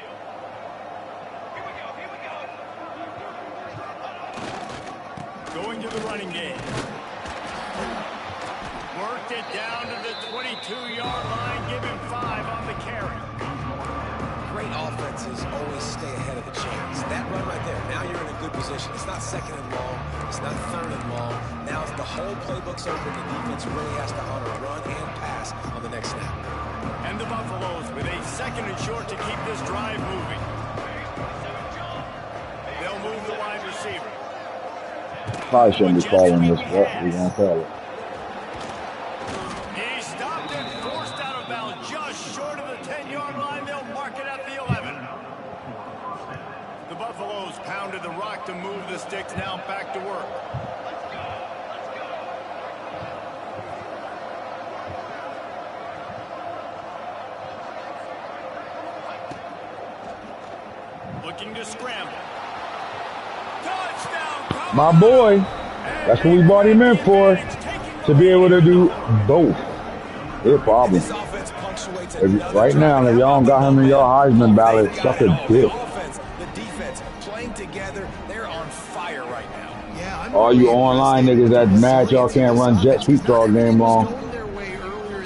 [SPEAKER 2] Going to the running game. Worked it down to the 22-yard line. Give him 5 on the carry.
[SPEAKER 5] Great offenses always stay ahead of the chains. That run right there, now you're in a good position. It's not 2nd and long. It's not 3rd and long. Now the whole playbook's open. The defense really has to honor run and pass on the next snap.
[SPEAKER 2] And the Buffaloes with a 2nd and short to keep this drive moving. They'll move the wide receiver.
[SPEAKER 3] Probably shouldn't be calling this, but we're going to call it.
[SPEAKER 2] He stopped and forced out of bounds just short of the 10-yard line. They'll mark it at the 11. The Buffaloes pounded the rock to move the sticks. Now back to work. Looking to scramble. Touchdown!
[SPEAKER 3] My boy. That's what we brought him in for. To be able to do both. Good problem.
[SPEAKER 5] This offense punctuates another
[SPEAKER 3] Right now, if y'all don't got him in your Heisman ballot, suck a dick.
[SPEAKER 5] The offense, the defense, playing together, they're on fire right now.
[SPEAKER 4] Yeah,
[SPEAKER 3] All you online niggas that mad y'all can't run jet sweeps all game long.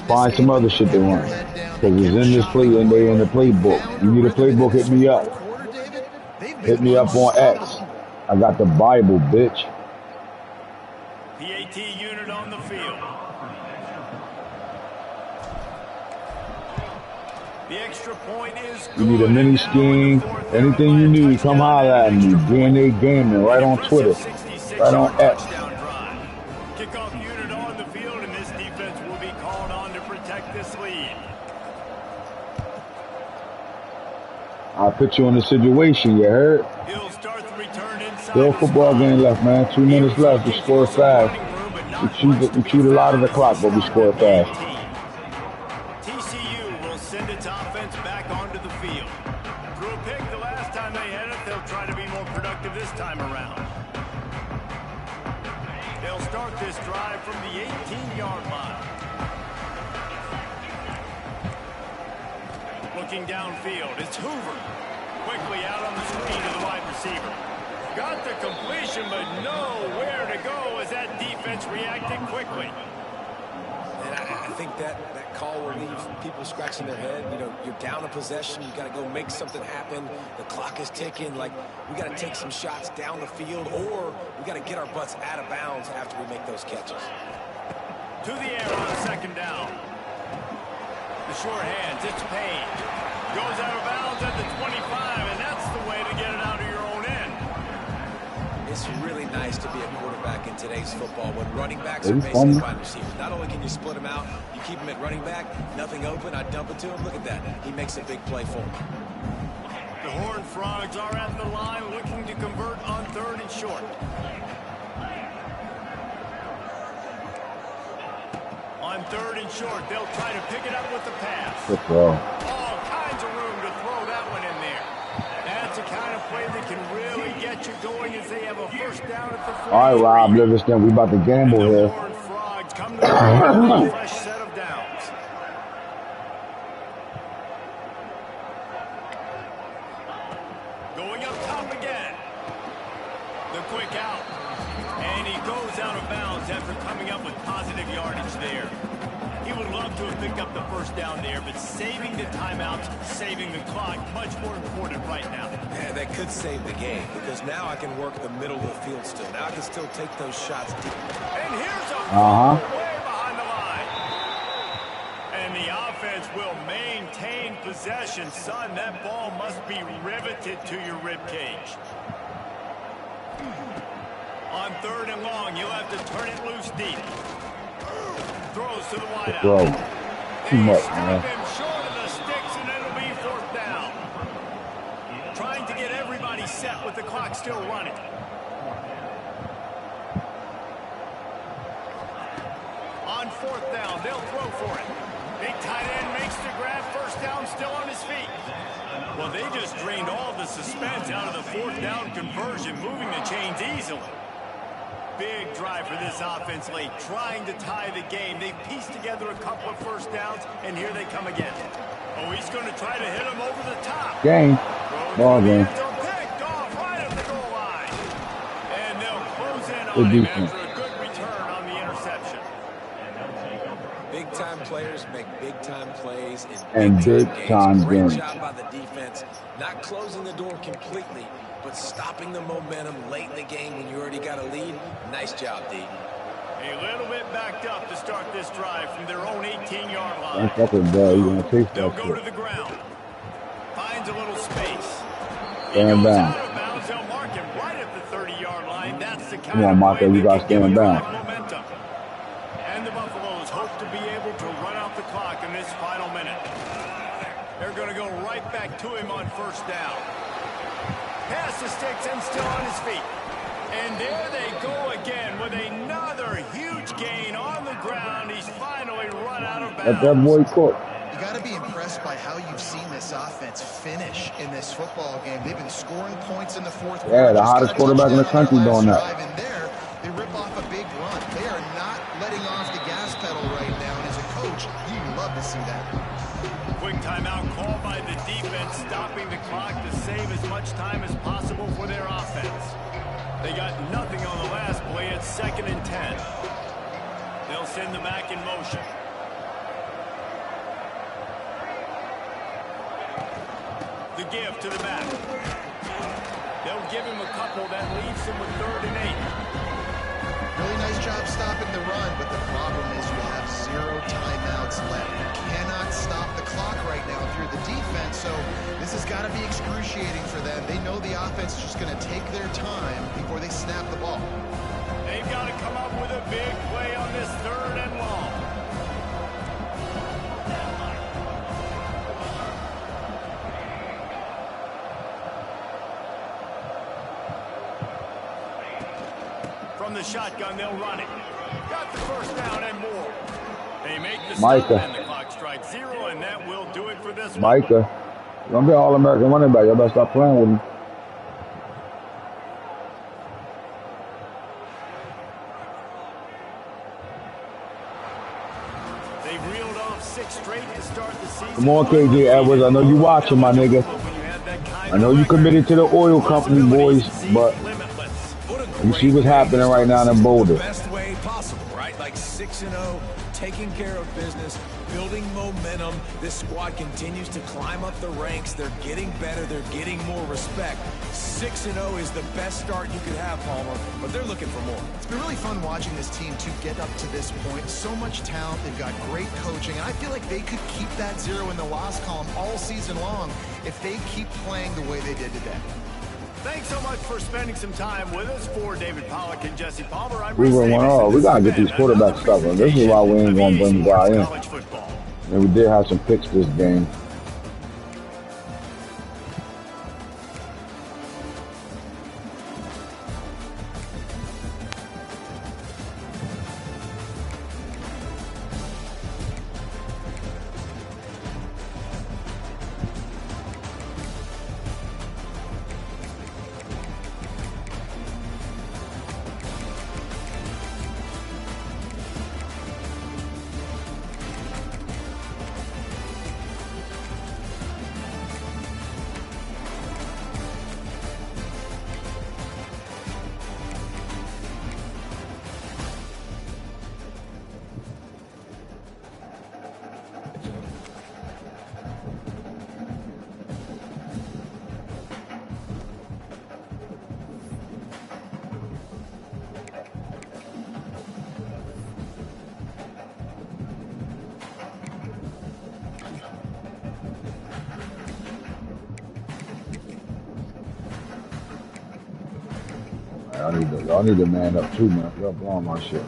[SPEAKER 3] Find some other shit to run. Because it's in this play and they in the playbook. You need a playbook, hit me up. Hit me up on X. I got the Bible, bitch.
[SPEAKER 2] PAT unit on the field. The extra point is
[SPEAKER 3] you need a mini scheme, anything you need, come holler at me. DNA Gaming, right on Twitter, right on X.
[SPEAKER 2] Kickoff unit on the field, and this defense will be called on to protect this lead.
[SPEAKER 3] I'll put you in the situation, you heard?
[SPEAKER 2] He'll start the return inside.
[SPEAKER 3] Still football game left, man. 2 minutes left. We score fast. We cheat a lot of the clock, but we score fast.
[SPEAKER 2] TCU will send its offense back onto the field. Threw a pick the last time they had it. They'll try to be more productive this time around. They'll start this drive from the 18-yard line. Looking downfield, it's Hoover. Quickly out on the screen to the wide receiver. Got the completion, but nowhere to go as that defense reacted quickly.
[SPEAKER 5] And I think that call will leave people scratching their head. You know, you're down a possession. You got to go make something happen. The clock is ticking. Like, we got to take some shots down the field, or we got to get our butts out of bounds after we make those catches.
[SPEAKER 2] To the air on second down. The short hands, it's Payne. Goes out of bounds at the 25, and that's the way to get it out of your own end.
[SPEAKER 5] It's really nice to be a quarterback in today's football when running backs are basically wide receivers. Not only can you split them out, you keep them at running back, nothing open, I dump it to him. Look at that. He makes a big play for him.
[SPEAKER 2] The Horned Frogs are at the line looking to convert on 3rd and short. On 3rd and short, they'll try to pick it up with the pass.
[SPEAKER 3] Good throw.
[SPEAKER 2] All kinds of room to throw that one in there. That's the kind of play that can really get you going as they have a first down at the 40.
[SPEAKER 3] All right, Rob Livingston, we about to gamble
[SPEAKER 2] and the
[SPEAKER 3] here.
[SPEAKER 2] Horned Frogs come to a fresh set of downs. Going up top again. The quick out. And he goes out of bounds after coming up with positive yardage there. He would love to have picked up the first down there, but saving the timeouts, saving the clock, much more important right now.
[SPEAKER 5] Yeah, that could save the game, because now I can work the middle of the field still. Now I can still take those shots deep.
[SPEAKER 2] And here's a ball way behind the line. And the offense will maintain possession. Son, that ball must be riveted to your rib cage. On 3rd and long, you'll have to turn it loose deep. Throws to the wideout.
[SPEAKER 3] Throw. Too much, man.
[SPEAKER 2] Him short of the sticks, and it'll be 4th down. Trying to get everybody set with the clock still running. On 4th down, they'll throw for it. Big tight end makes the grab. First down, still on his feet. Well, they just drained all the suspense out of the 4th down conversion, moving the chains easily. Big drive for this offense late, trying to tie the game. They pieced together a couple of first downs, and here they come again. Oh, he's going to try to hit him over the top.
[SPEAKER 3] Game. Ball game.
[SPEAKER 2] Picked off right at the goal line. And they'll close in on him after a good return on the interception.
[SPEAKER 5] Big-time players make big-time plays
[SPEAKER 3] in big-time games.
[SPEAKER 5] Great job by the defense, not closing the door completely, but stopping the momentum late in the game when you already got a lead. Nice job, D.
[SPEAKER 2] A little bit backed up to start this drive from their own 18-yard line.
[SPEAKER 3] That's fucking bad. You gonna taste
[SPEAKER 2] They'll
[SPEAKER 3] that
[SPEAKER 2] go
[SPEAKER 3] shit.
[SPEAKER 2] to the ground. Finds a little space.
[SPEAKER 3] Stand down.
[SPEAKER 2] Out of bounds. They'll mark him right at the 30-yard line. That's the kind
[SPEAKER 3] Come on, Marco. You gotta stand down.
[SPEAKER 2] Momentum. And the Buffaloes hope to be able to run out the clock in this final minute. They're going to go right back to him on 1st down. Pass the sticks and still on his feet. And there they go again with another huge gain on the ground. He's finally run out of bounds.
[SPEAKER 3] Let that boy cook.
[SPEAKER 4] You got to be impressed by how you've seen this offense finish in this football game. They've been scoring points in the 4th quarter.
[SPEAKER 3] Yeah, the hottest quarterback in the country doing that.
[SPEAKER 4] And there, they rip off a big run. They are not letting off the gas pedal right now. And as a coach, you love to see that.
[SPEAKER 2] Quick timeout called by the defense, stopping the clock to save as much time as possible for their offense. They got nothing on the last play. It's 2nd and 10. They'll send the back in motion. The give to the back. They'll give him a couple. That leaves him with 3rd and 8.
[SPEAKER 4] Really nice job stopping the run, but the problem is you have 0 timeouts left. You cannot stop the clock right now if you're the defense, so this has got to be excruciating for them. They know the offense is just going to take their time before they snap the ball.
[SPEAKER 2] They've got to come up with a big play on this 3rd and long. From the shotgun, they'll run it. Got the 1st down and more. They make the stop, and the clock strikes 0, and that will do it for this one.
[SPEAKER 3] You're going to be an All-American running back. You better stop playing with him.
[SPEAKER 2] They've reeled off 6 straight to start the season.
[SPEAKER 3] Come on, KJ Edwards. I know you watching, my nigga. I know you committed to the oil company, boys, but you see what's happening right now in Boulder.
[SPEAKER 5] Best way possible, right? Like 6-0, taking care of business, building momentum. This squad continues to climb up the ranks. They're getting better. They're getting more respect. 6-0 is the best start you could have, Palmer, but they're looking for more.
[SPEAKER 4] It's been really fun watching this team to get up to this point. So much talent. They've got great coaching, and I feel like they could keep that 0 in the loss column all season long if they keep playing the way they did today.
[SPEAKER 2] Thanks so much for spending some time with us. For David Pollack and Jesse Palmer, I'm
[SPEAKER 3] we were one all. We got to get these quarterback stuff. This is why we ain't going to bring the guy in. And we did have some picks this game. Y'all need to man up too, man. Y'all blowing my shit.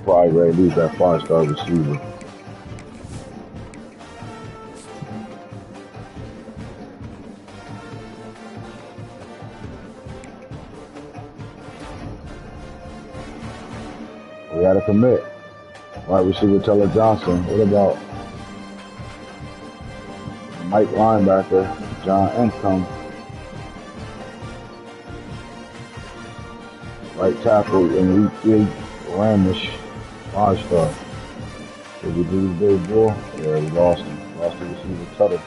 [SPEAKER 3] probably ready to lose that 5-star receiver. We got to commit. Wide receiver Teller Johnson. What about Mike linebacker John Encom? Right tackle in week 3, Ramish, 5-star. Did we lose Big Bull? Yeah, we lost him. Lost the receiver Tuttle.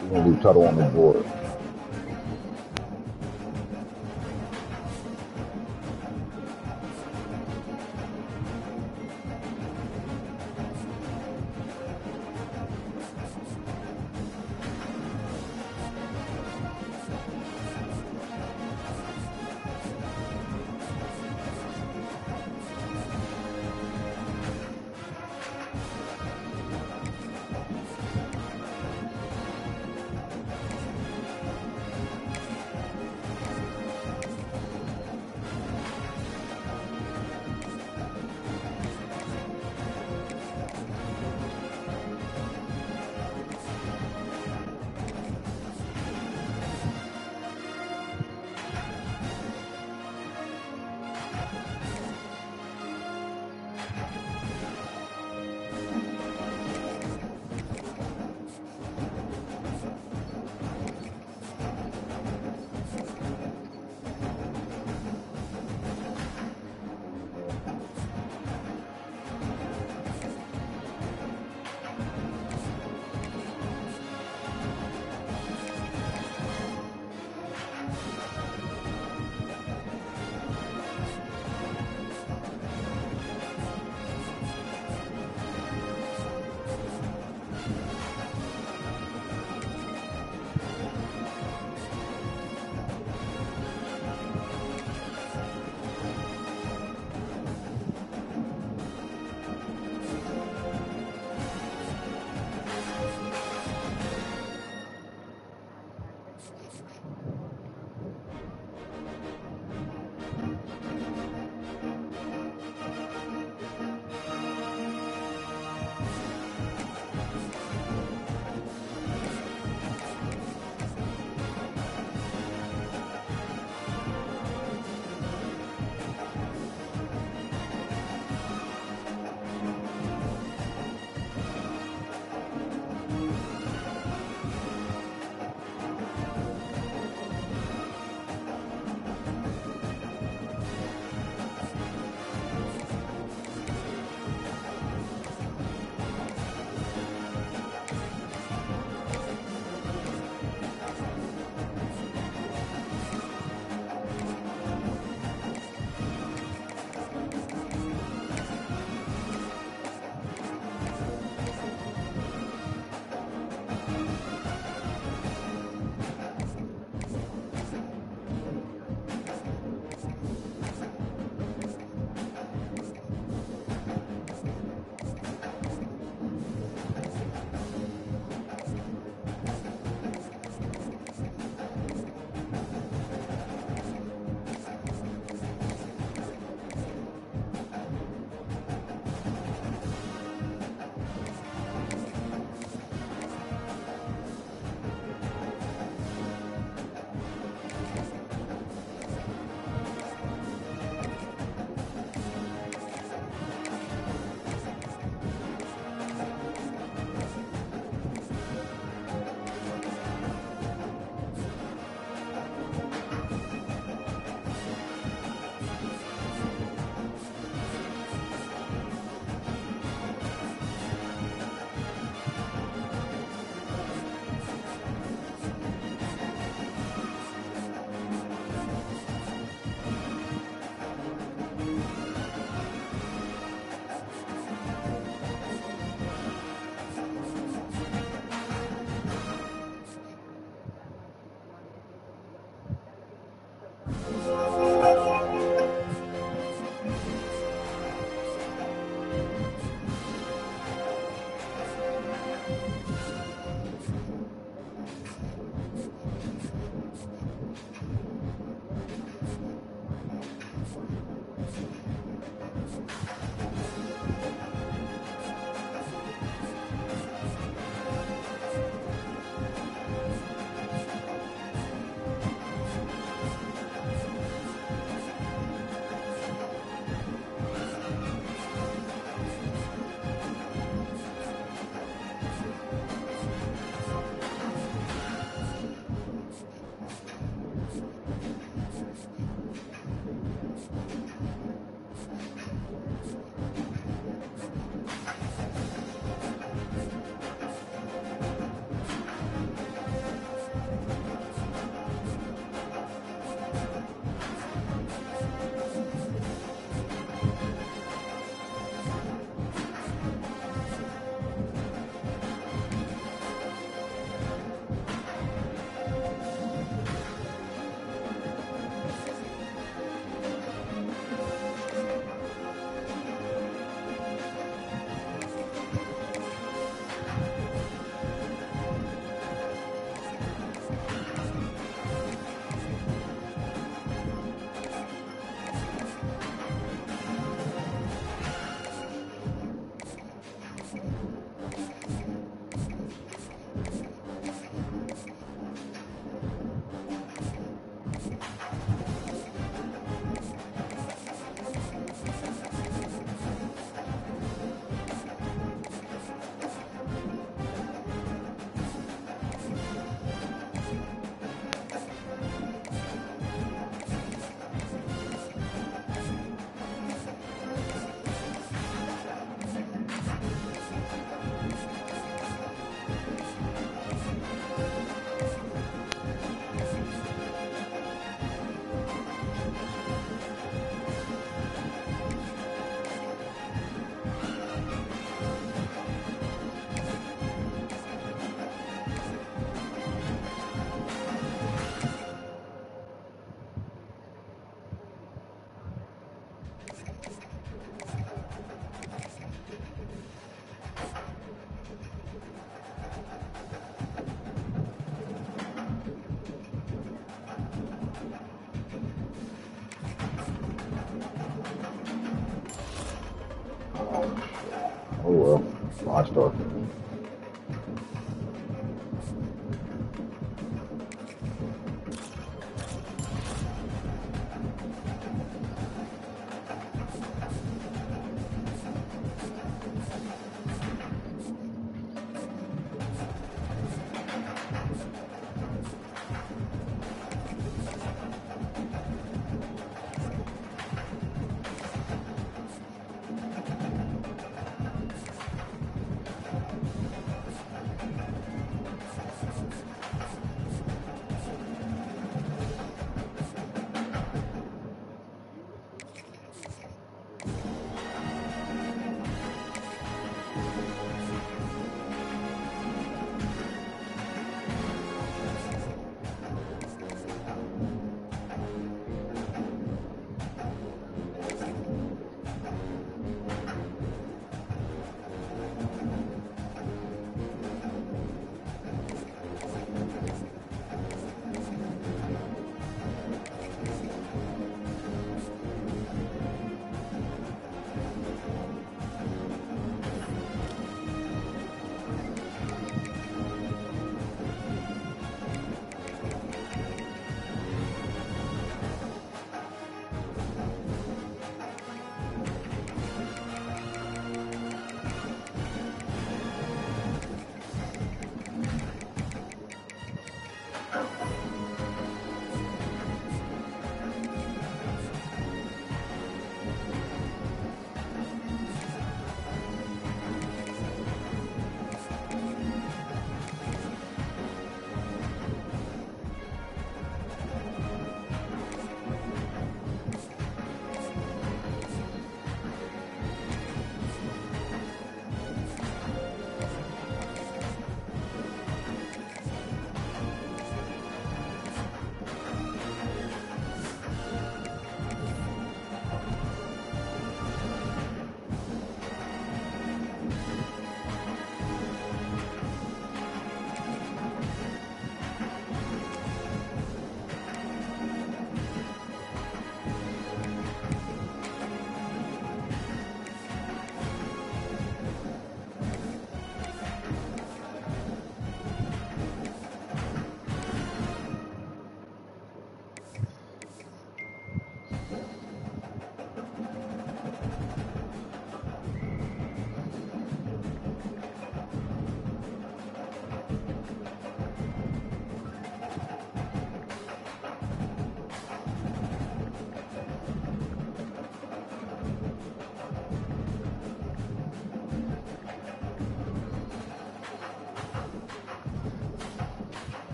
[SPEAKER 3] We're going to leave Tuttle on the board. my start.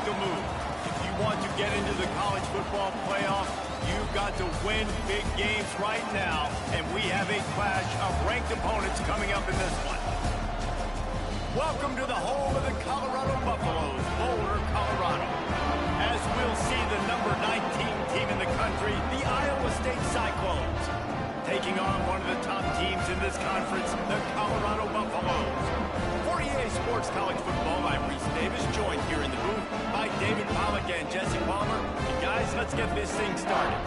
[SPEAKER 2] a move. If you want to get into the college football playoff, you've got to win big games right now, and we have a clash of ranked opponents coming up in this one. Welcome to the home of the Colorado Buffaloes, Boulder, Colorado. As we'll see the number 19 team in the country, the Iowa State Cyclones, taking on one of the top teams in this conference, the Colorado Buffaloes. For EA Sports College Football, I'm Reese Davis, joined here in the booth by David Pollack and Jesse Palmer. And guys, let's get this thing started.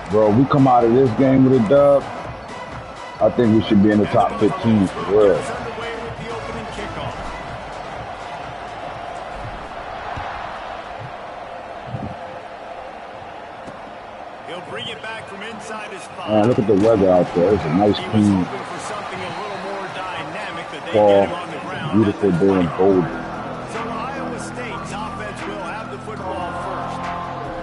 [SPEAKER 3] Bro, we come out of this game with a dub, I think we should be in the top 15 for real.
[SPEAKER 2] Underway with the opening kickoff. He'll bring it back from inside his 5.
[SPEAKER 3] Man, look at the weather out there. It's a nice, clean fall, beautiful day in Boulder.
[SPEAKER 2] So Iowa State's offense will have the football first.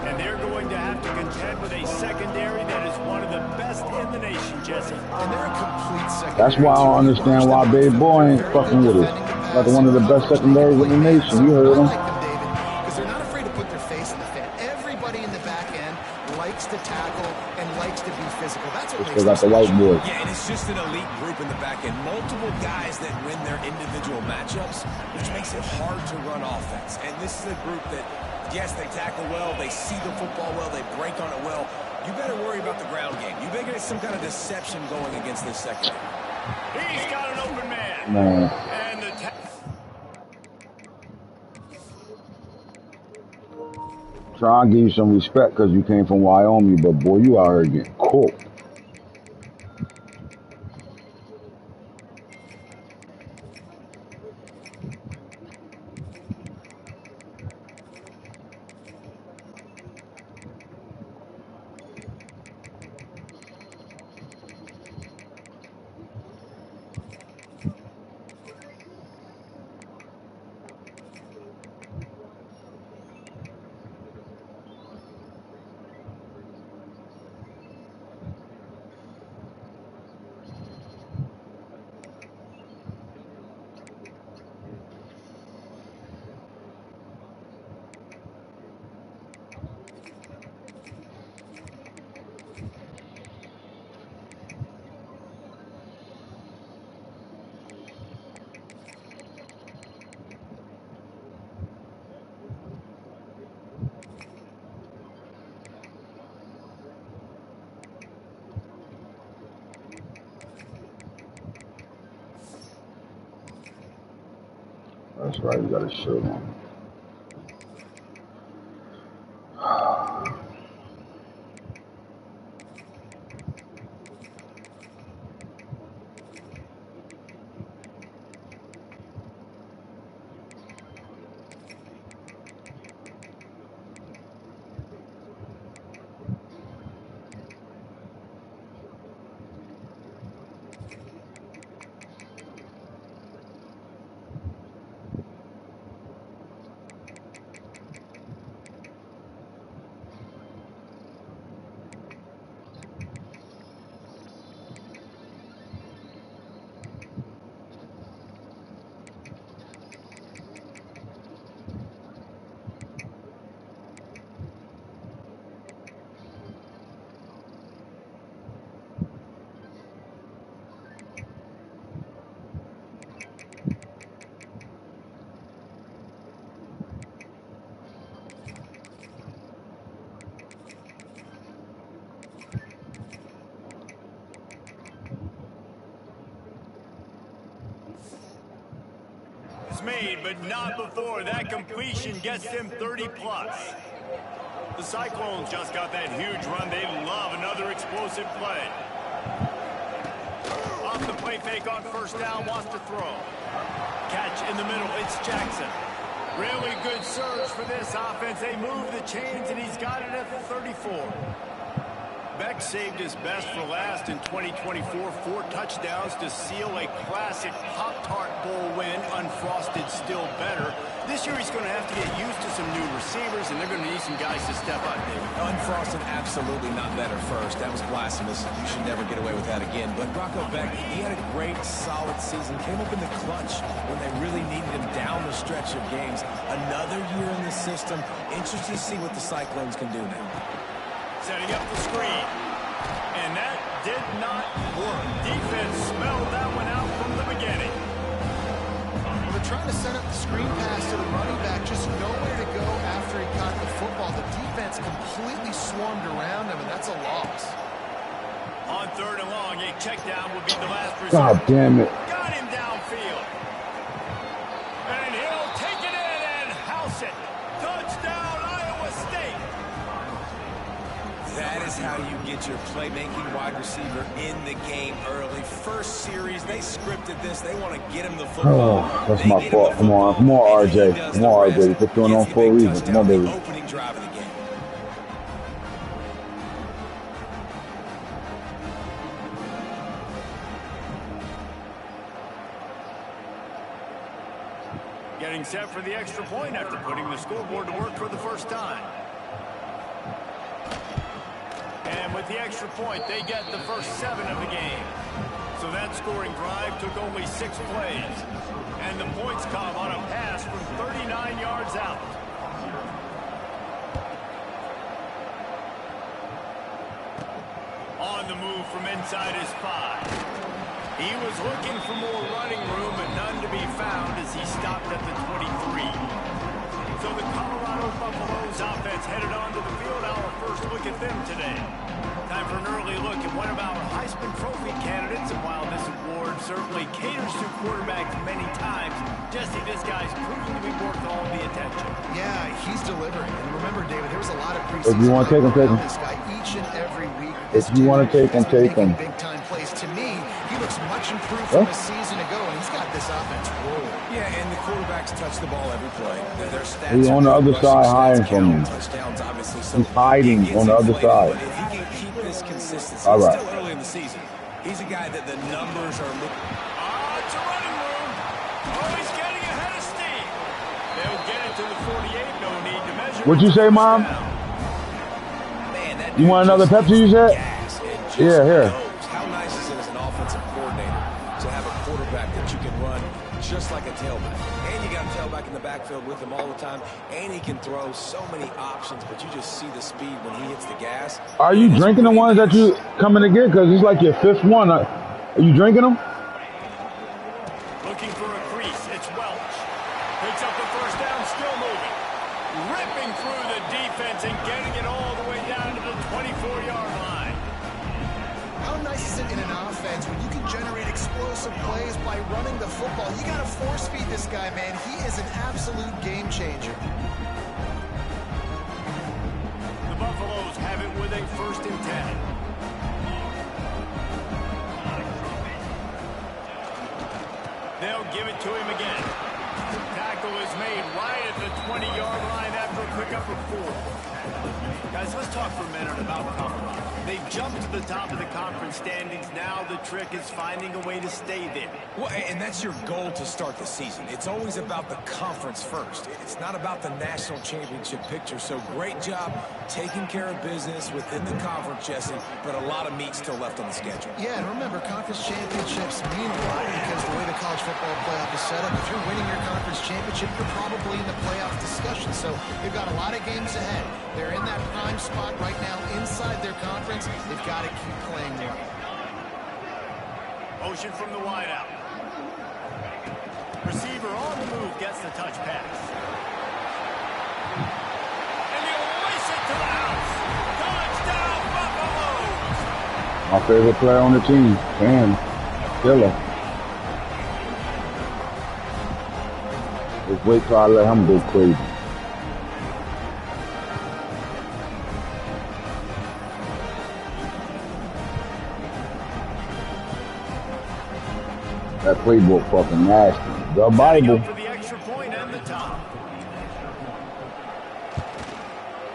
[SPEAKER 2] And they're going to have to contend with a secondary that is one of the best in the nation, Jesse.
[SPEAKER 4] And they're a complete secondary.
[SPEAKER 3] That's why I don't understand why Babe Boy ain't fucking with us. Like one of the best secondaries in the nation. You heard him.
[SPEAKER 4] Because they're not afraid to put their face in the fan. Everybody in the back end likes to tackle and likes to be physical. That's what
[SPEAKER 3] makes them the white boys.
[SPEAKER 5] Yeah, and it's just an elite group in the back end. Multiple guys that win their individual matchups, which makes it hard to run offense. And this is a group that, yes, they tackle well, they see the football well, they break on it well. You better worry about the ground game. You better get some kind of deception going against this secondary.
[SPEAKER 2] He's got an open man.
[SPEAKER 3] Man.
[SPEAKER 2] And the
[SPEAKER 3] Try and give you some respect because you came from Wyoming, but boy, you out here getting cooked. That's right, you got a shirt on.
[SPEAKER 2] Made, but not before that completion gets them 30 plus. The Cyclones just got that huge run. They love another explosive play. Off the play fake on first down, wants to throw. Catch in the middle, it's Jackson. Really good surge for this offense. They move the chains, and he's got it at the 34. Beck saved his best for last in 2024. 4 touchdowns to seal a classic Pop-Tart Bowl win. Unfrosted, still better. This year he's going to have to get used to some new receivers, and they're going to need some guys to step up, David.
[SPEAKER 5] Oh, Unfrosted, absolutely not better first. That was blasphemous. You should never get away with that again. But Rocco Beck, he had a great, solid season. Came up in the clutch when they really needed him down the stretch of games. Another year in the system. Interesting to see what the Cyclones can do now.
[SPEAKER 2] Setting up the screen. And that did not work. Defense smelled that one out from the beginning.
[SPEAKER 4] They're trying to set up the screen pass to the running back, just nowhere to go after he caught the football. The defense completely swarmed around him, and that's a loss.
[SPEAKER 2] On 3rd and long, a check down will be the last resort.
[SPEAKER 3] God damn it.
[SPEAKER 2] Got him downfield. And he'll take it in and house it. Touchdown, Iowa State.
[SPEAKER 5] That is how you get your playmaking wide receiver in the game early. First series, they scripted this. They want to get him the football.
[SPEAKER 3] Oh, that's my fault. Come on, RJ. Come on, RJ. You put going on for a reason. Come on, baby.
[SPEAKER 5] Opening drive of the game.
[SPEAKER 2] Getting set for the extra point after putting the scoreboard to work for the first time. And with the extra point, they get the first 7 of the game. So that scoring drive took only 6 plays. And the points come on a pass from 39 yards out. On the move from inside his 5. He was looking for more running room, but none to be found as he stopped at the 23. So the Colorado Buffaloes offense headed onto the field. Our first look at them today. Time for an early look at one of our Heisman Trophy candidates. And while this award certainly caters to quarterbacks many times, Jesse, this guy's proving to be worth all the attention.
[SPEAKER 4] Yeah, he's delivering. And remember, David, there was a lot of preseason.
[SPEAKER 3] If you want to take him, take him.
[SPEAKER 4] This guy each and every week.
[SPEAKER 3] If you want to take him, take him.
[SPEAKER 4] Big time plays. To me, he looks much improved from a season ago, and he's got this offense rolling.
[SPEAKER 5] Yeah, and the quarterbacks touch the ball every play. Their stats
[SPEAKER 3] He's on the other side hiding from him.
[SPEAKER 5] Touchdowns, obviously. So
[SPEAKER 3] he's hiding on the other side.
[SPEAKER 5] But if he can keep this consistency,
[SPEAKER 3] all right.
[SPEAKER 5] Still early in the season. He's a guy that the numbers are looking.
[SPEAKER 2] It's a running room. Oh, he's getting ahead of steam. They'll get it to the 48. No need to measure.
[SPEAKER 3] What'd you say, Mom?
[SPEAKER 5] Man, that
[SPEAKER 3] you want another Pepsi, you said? Yeah, here.
[SPEAKER 5] How nice is it as an offensive coordinator to have a quarterback that you can run just like a tailback? And you got a tailback in the backfield with him all the time, and he can throw so many options, but you just see the speed when he hits the gas.
[SPEAKER 3] Are you drinking the ones that you coming to get? Because it's like your 5th one. Are you drinking them?
[SPEAKER 2] Looking for a crease. It's Welch. Picks up the first down, still moving. Ripping through the defense and getting it all the way down to the 24-yard line.
[SPEAKER 4] How nice is it in an offense when you can generate explosive plays by running the football? You got to force feed this guy, man. He is an absolute game changer.
[SPEAKER 2] The Buffaloes have it with a 1st and 10. They'll give it to him again. Tackle is made right at the 20-yard line after a pickup of 4. Guys, let's talk for a minute about Colorado. They've jumped to the top of the conference standings. Now the trick is finding a way to stay there.
[SPEAKER 5] Well, and that's your goal to start the season. It's always about the conference first. It's not about the national championship picture. So great job taking care of business within the conference, Jesse, but a lot of meat still left on the schedule.
[SPEAKER 4] Yeah, and remember, conference championships mean a lot because the way the college football playoff is set up, if you're winning your conference championship, you're probably in the playoff discussion. So they've got a lot of games ahead. They're in that prime spot right now inside their conference. They've got to keep playing well.
[SPEAKER 2] Motion from the wideout. Receiver on the move gets the touch pass. And he'll race it to the house. Touchdown, Buffalo!
[SPEAKER 3] My favorite player on the team. Man, killer. Just wait till I let him go crazy. That playbook fucking nasty. The Bible.
[SPEAKER 2] For the extra point and the top.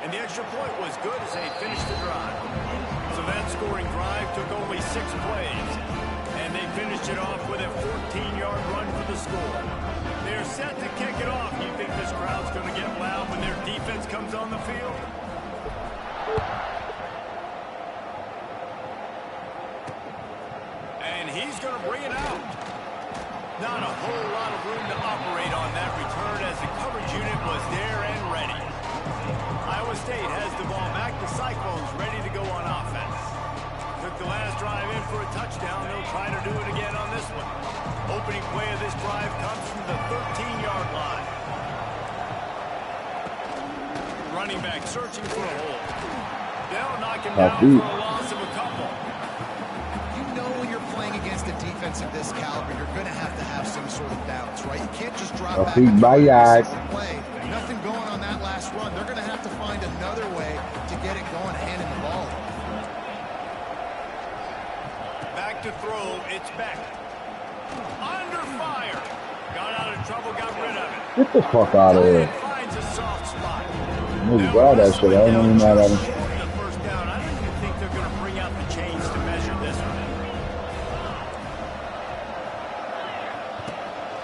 [SPEAKER 2] And the extra point was good as they finished the drive. So that scoring drive took only 6 plays. And they finished it off with a 14-yard run for the score. They're set to kick it off. You think this crowd's going to get loud when their defense comes on the field? He's going to bring it out. Not a whole lot of room to operate on that return as the coverage unit was there and ready. Iowa State has the ball back. The Cyclones ready to go on offense. Took the last drive in for a touchdown. They'll try to do it again on this one. Opening play of this drive comes from the 13-yard line. Running back searching for a hole. They'll knock him down for a loss of a couple.
[SPEAKER 4] You know when you're playing against a defense of this caliber, you're going to have some sort of balance, right? You can't just drop back and play. Nothing going on that last run. They're going to have to find another way to get it going, handing the ball.
[SPEAKER 2] Back to throw. It's Beck. Under fire. Got out of trouble, got rid of it.
[SPEAKER 3] Get the fuck out of here.
[SPEAKER 2] Finds a soft spot.
[SPEAKER 3] Maybe grab that shit. I don't even know that.
[SPEAKER 2] The first down. I don't even think they're going to bring out the chains to measure this one.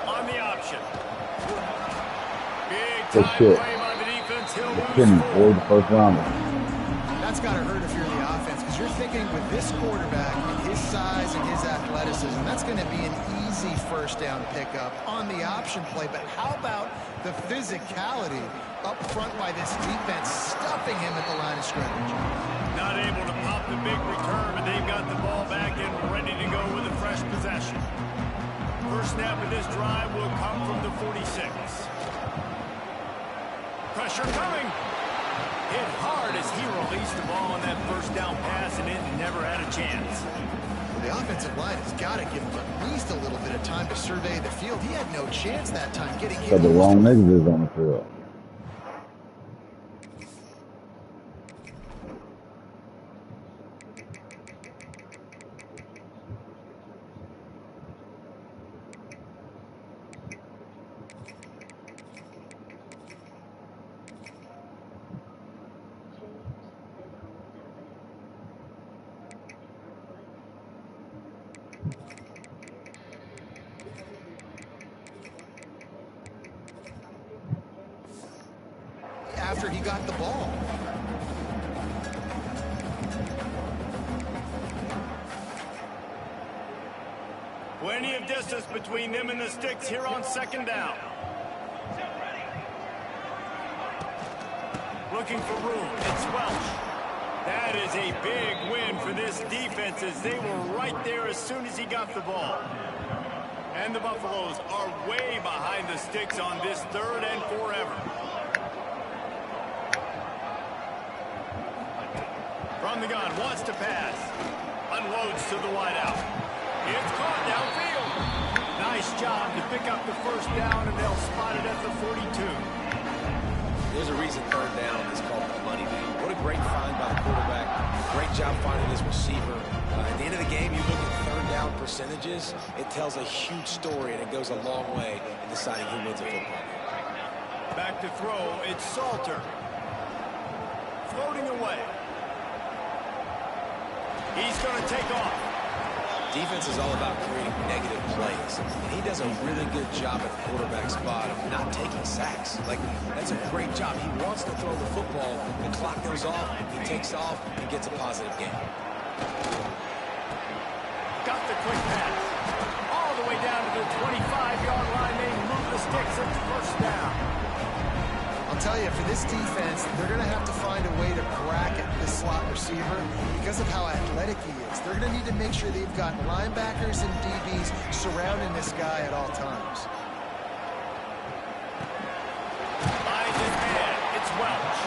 [SPEAKER 2] On the option. Big time play by the defense. He'll lose
[SPEAKER 3] Or the first rounder.
[SPEAKER 4] That's got to hurt if you're the offense, because you're thinking with this quarterback and his size and his athleticism, that's going to be an easy first down pickup on the option play. But how about the physicality up front by this defense, stuffing him at the line of scrimmage?
[SPEAKER 2] Not able to pop the big return, but they've got the ball back and ready to go with a fresh possession. First snap of this drive will come from the 46. Pressure coming. Hit hard as he released the ball on that first down pass, and it never had a chance.
[SPEAKER 4] Well, the offensive line has got to give him at least a little bit of time to survey the field. He had no chance that time getting hit.
[SPEAKER 3] So the wrong niggas is on the field.
[SPEAKER 4] After he got the ball.
[SPEAKER 2] Plenty of distance between them and the sticks here on second down. Looking for room. It's Welch. That is a big win for this defense as they were right there as soon as he got the ball. And the Buffaloes are way behind the sticks on this third and forever. From the gun, wants to pass. Unloads to the wideout. It's caught downfield. Nice job to pick up the first down, and they'll spot it at the 42.
[SPEAKER 5] There's a reason third down is called the money down. What a great find by the quarterback. Great job finding his receiver. At the end of the game, you look at third down percentages. It tells a huge story, and it goes a long way in deciding who wins a football game.
[SPEAKER 2] Back to throw. It's Salter. Floating away. He's going to take off.
[SPEAKER 5] Defense is all about creating negative plays, and he does a really good job at the quarterback spot of not taking sacks. Like, that's a great job. He wants to throw the football. The clock goes off, he takes off, and gets a positive gain.
[SPEAKER 2] Got the quick pass. All the way down to the 25-yard line. They move the sticks at the first down.
[SPEAKER 4] I'll tell you, for this defense, they're going to have to find a way to bracket this slot receiver because of how athletic he is. They're going to need to make sure they've got linebackers and DBs surrounding this guy at all times.
[SPEAKER 2] Finds his man. It's Welch.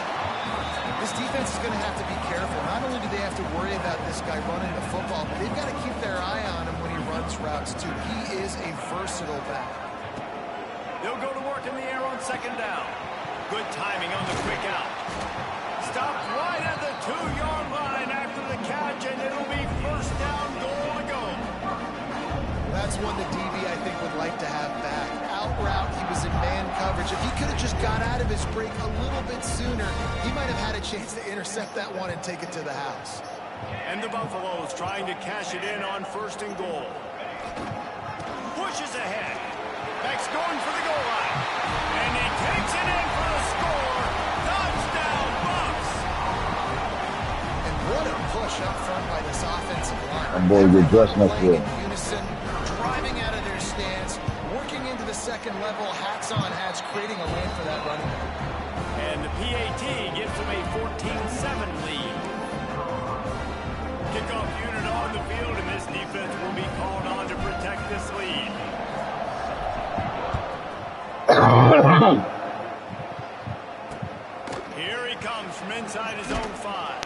[SPEAKER 4] This defense is going to have to be careful. Not only do they have to worry about this guy running the football, but they've got to keep their eye on him when he runs routes, too. He is a versatile back.
[SPEAKER 2] They'll go to work in the air on second down. Good timing on the quick out. Stopped right at the 2-yard line after the catch, and it'll be first down, goal to go.
[SPEAKER 4] That's one the DB, I think, would like to have back. Out route, he was in man coverage. If he could have just got out of his break a little bit sooner, he might have had a chance to intercept that one and take it to the house.
[SPEAKER 2] And the Buffaloes trying to cash it in on first and goal. Pushes ahead. Beck's going for the goal line. And he takes it in for the score. Touchdown, Bucks!
[SPEAKER 4] And what a play. push up front by this offensive line.
[SPEAKER 3] I'm going to get dressed next
[SPEAKER 4] playing
[SPEAKER 3] year.
[SPEAKER 4] in unison, driving out of their stance, working into the second level, hats on hats, creating a lane for that running back.
[SPEAKER 2] And the PAT gives them a 14-7 lead. Kickoff unit on the field, and this defense will be called on to protect this lead. Here he comes from inside his own 5.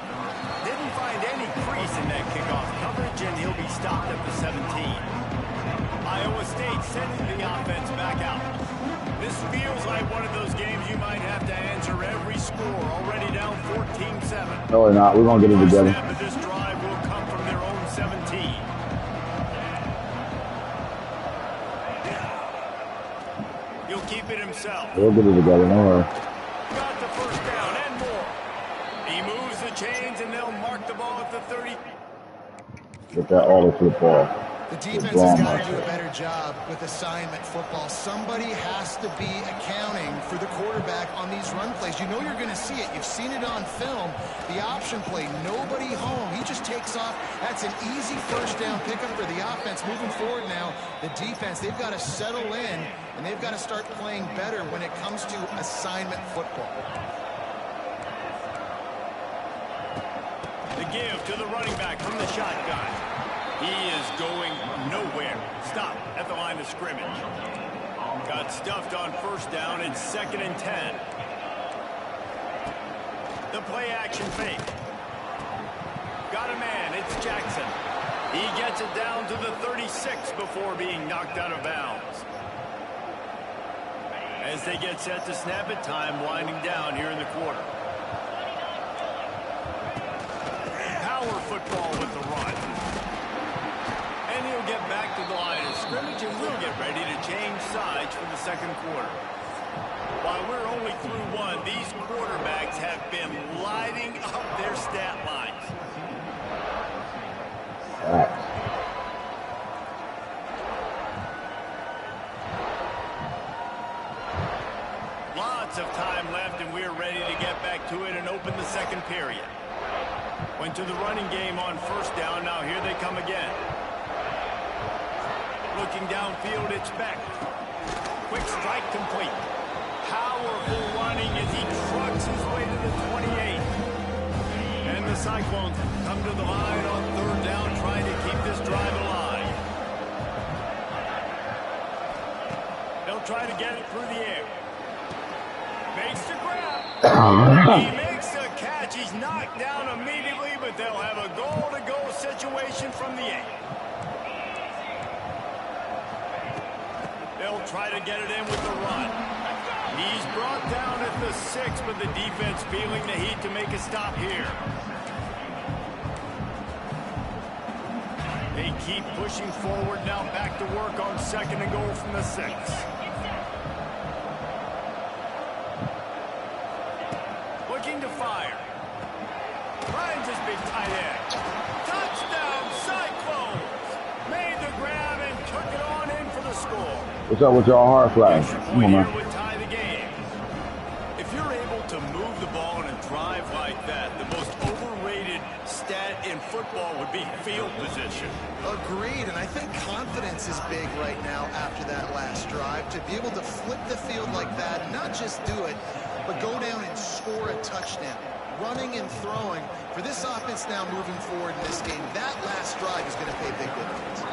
[SPEAKER 2] Didn't find any crease in that kickoff coverage, and he'll be stopped at the 17. Iowa State sending the offense back out. This feels like one of those games you might have to answer every score. Already down 14-7.
[SPEAKER 3] No, we're not. We're going to get it together.
[SPEAKER 2] First snap of this drive will come from their own 17. He'll keep it himself.
[SPEAKER 3] We'll get it together. Don't worry.
[SPEAKER 2] Got the first down and more. He moves the chains, and they'll mark the ball at the 30.
[SPEAKER 3] Get that auto football.
[SPEAKER 4] The defense has got to do a better job with assignment football. Somebody has to be accounting for the quarterback on these run plays. You know you're going to see it. You've seen it on film. The option play, nobody home. He just takes off. That's an easy first down pickup for the offense. Moving forward now, the defense, they've got to settle in, and they've got to start playing better when it comes to assignment football.
[SPEAKER 2] The give to the running back from the shotgun. He is going nowhere. Stop at the line of scrimmage. Got stuffed on first down. It's 2nd and 10. The play action fake. Got a man. It's Jackson. He gets it down to the 36 before being knocked out of bounds. As they get set to snap it, time winding down here in the quarter. Power football with the run. And he'll get back to the line of scrimmage, and we'll get ready to change sides for the second quarter. While we're only through one, these quarterbacks have been lighting up their stat lines. Lots of time left, and we're ready to get back to it and open the second period. Went to the running game on first down. Now here they come again. Looking downfield, it's Beck. Quick strike complete. Powerful running as he trucks his way to the 28. And the Cyclones come to the line on third down, trying to keep this drive alive. They'll try to get it through the air. Makes the grab. He makes the catch. He's knocked down immediately, but they'll have a goal-to-go situation from the 8. They'll try to get it in with the run. He's brought down at the 6, but the defense feeling the heat to make a stop here. They keep pushing forward now, back to work on 2nd and goal from the 6. Looking to fire. Finds his big tight end. Touchdown, Cyclones! Made the grab and took it on in for the score.
[SPEAKER 3] What's up with y'all hard flags? Come on, man.
[SPEAKER 2] Would tie the game. If you're able to move the ball in a drive like that, the most overrated stat in football would be field position.
[SPEAKER 4] Agreed, and I think confidence is big right now after that last drive. To be able to flip the field like that, not just do it, but go down and score a touchdown. Running and throwing. For this offense now moving forward in this game, that last drive is going to pay big dividends.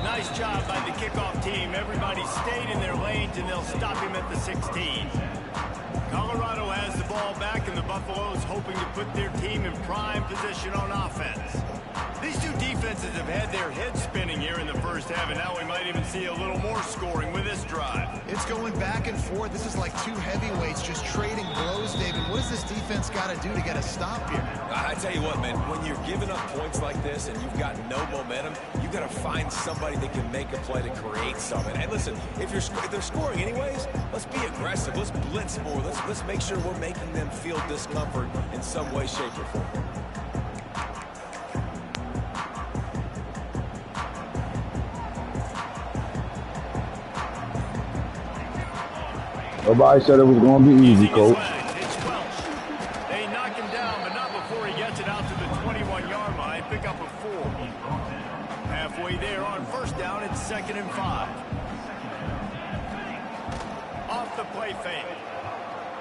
[SPEAKER 2] Nice job by the kickoff team. Everybody stayed in their lanes, and they'll stop him at the 16. Colorado has the ball back, and the Buffaloes hoping to put their team in prime position on offense. These two defenses have had their heads spinning here in the first half, and now we might even see a little more scoring with this drive.
[SPEAKER 4] It's going back and forth. This is like two heavyweights just trading blows, David. What does this defense got to do to get a stop here?
[SPEAKER 5] I tell you what, man, when you're giving up points like this and you've got no momentum, you've got to find somebody that can make a play to create something. And listen, if they're scoring anyways, let's be aggressive. Let's blitz more. Let's make sure we're making them feel discomfort in some way, shape, or form.
[SPEAKER 3] Nobody said it was going to be easy, Coach.
[SPEAKER 2] They knock him down, but not before he gets it out to to the 21-yard line, pick up a 4. Halfway there on first down, it's 2nd and 5. Off the play fake.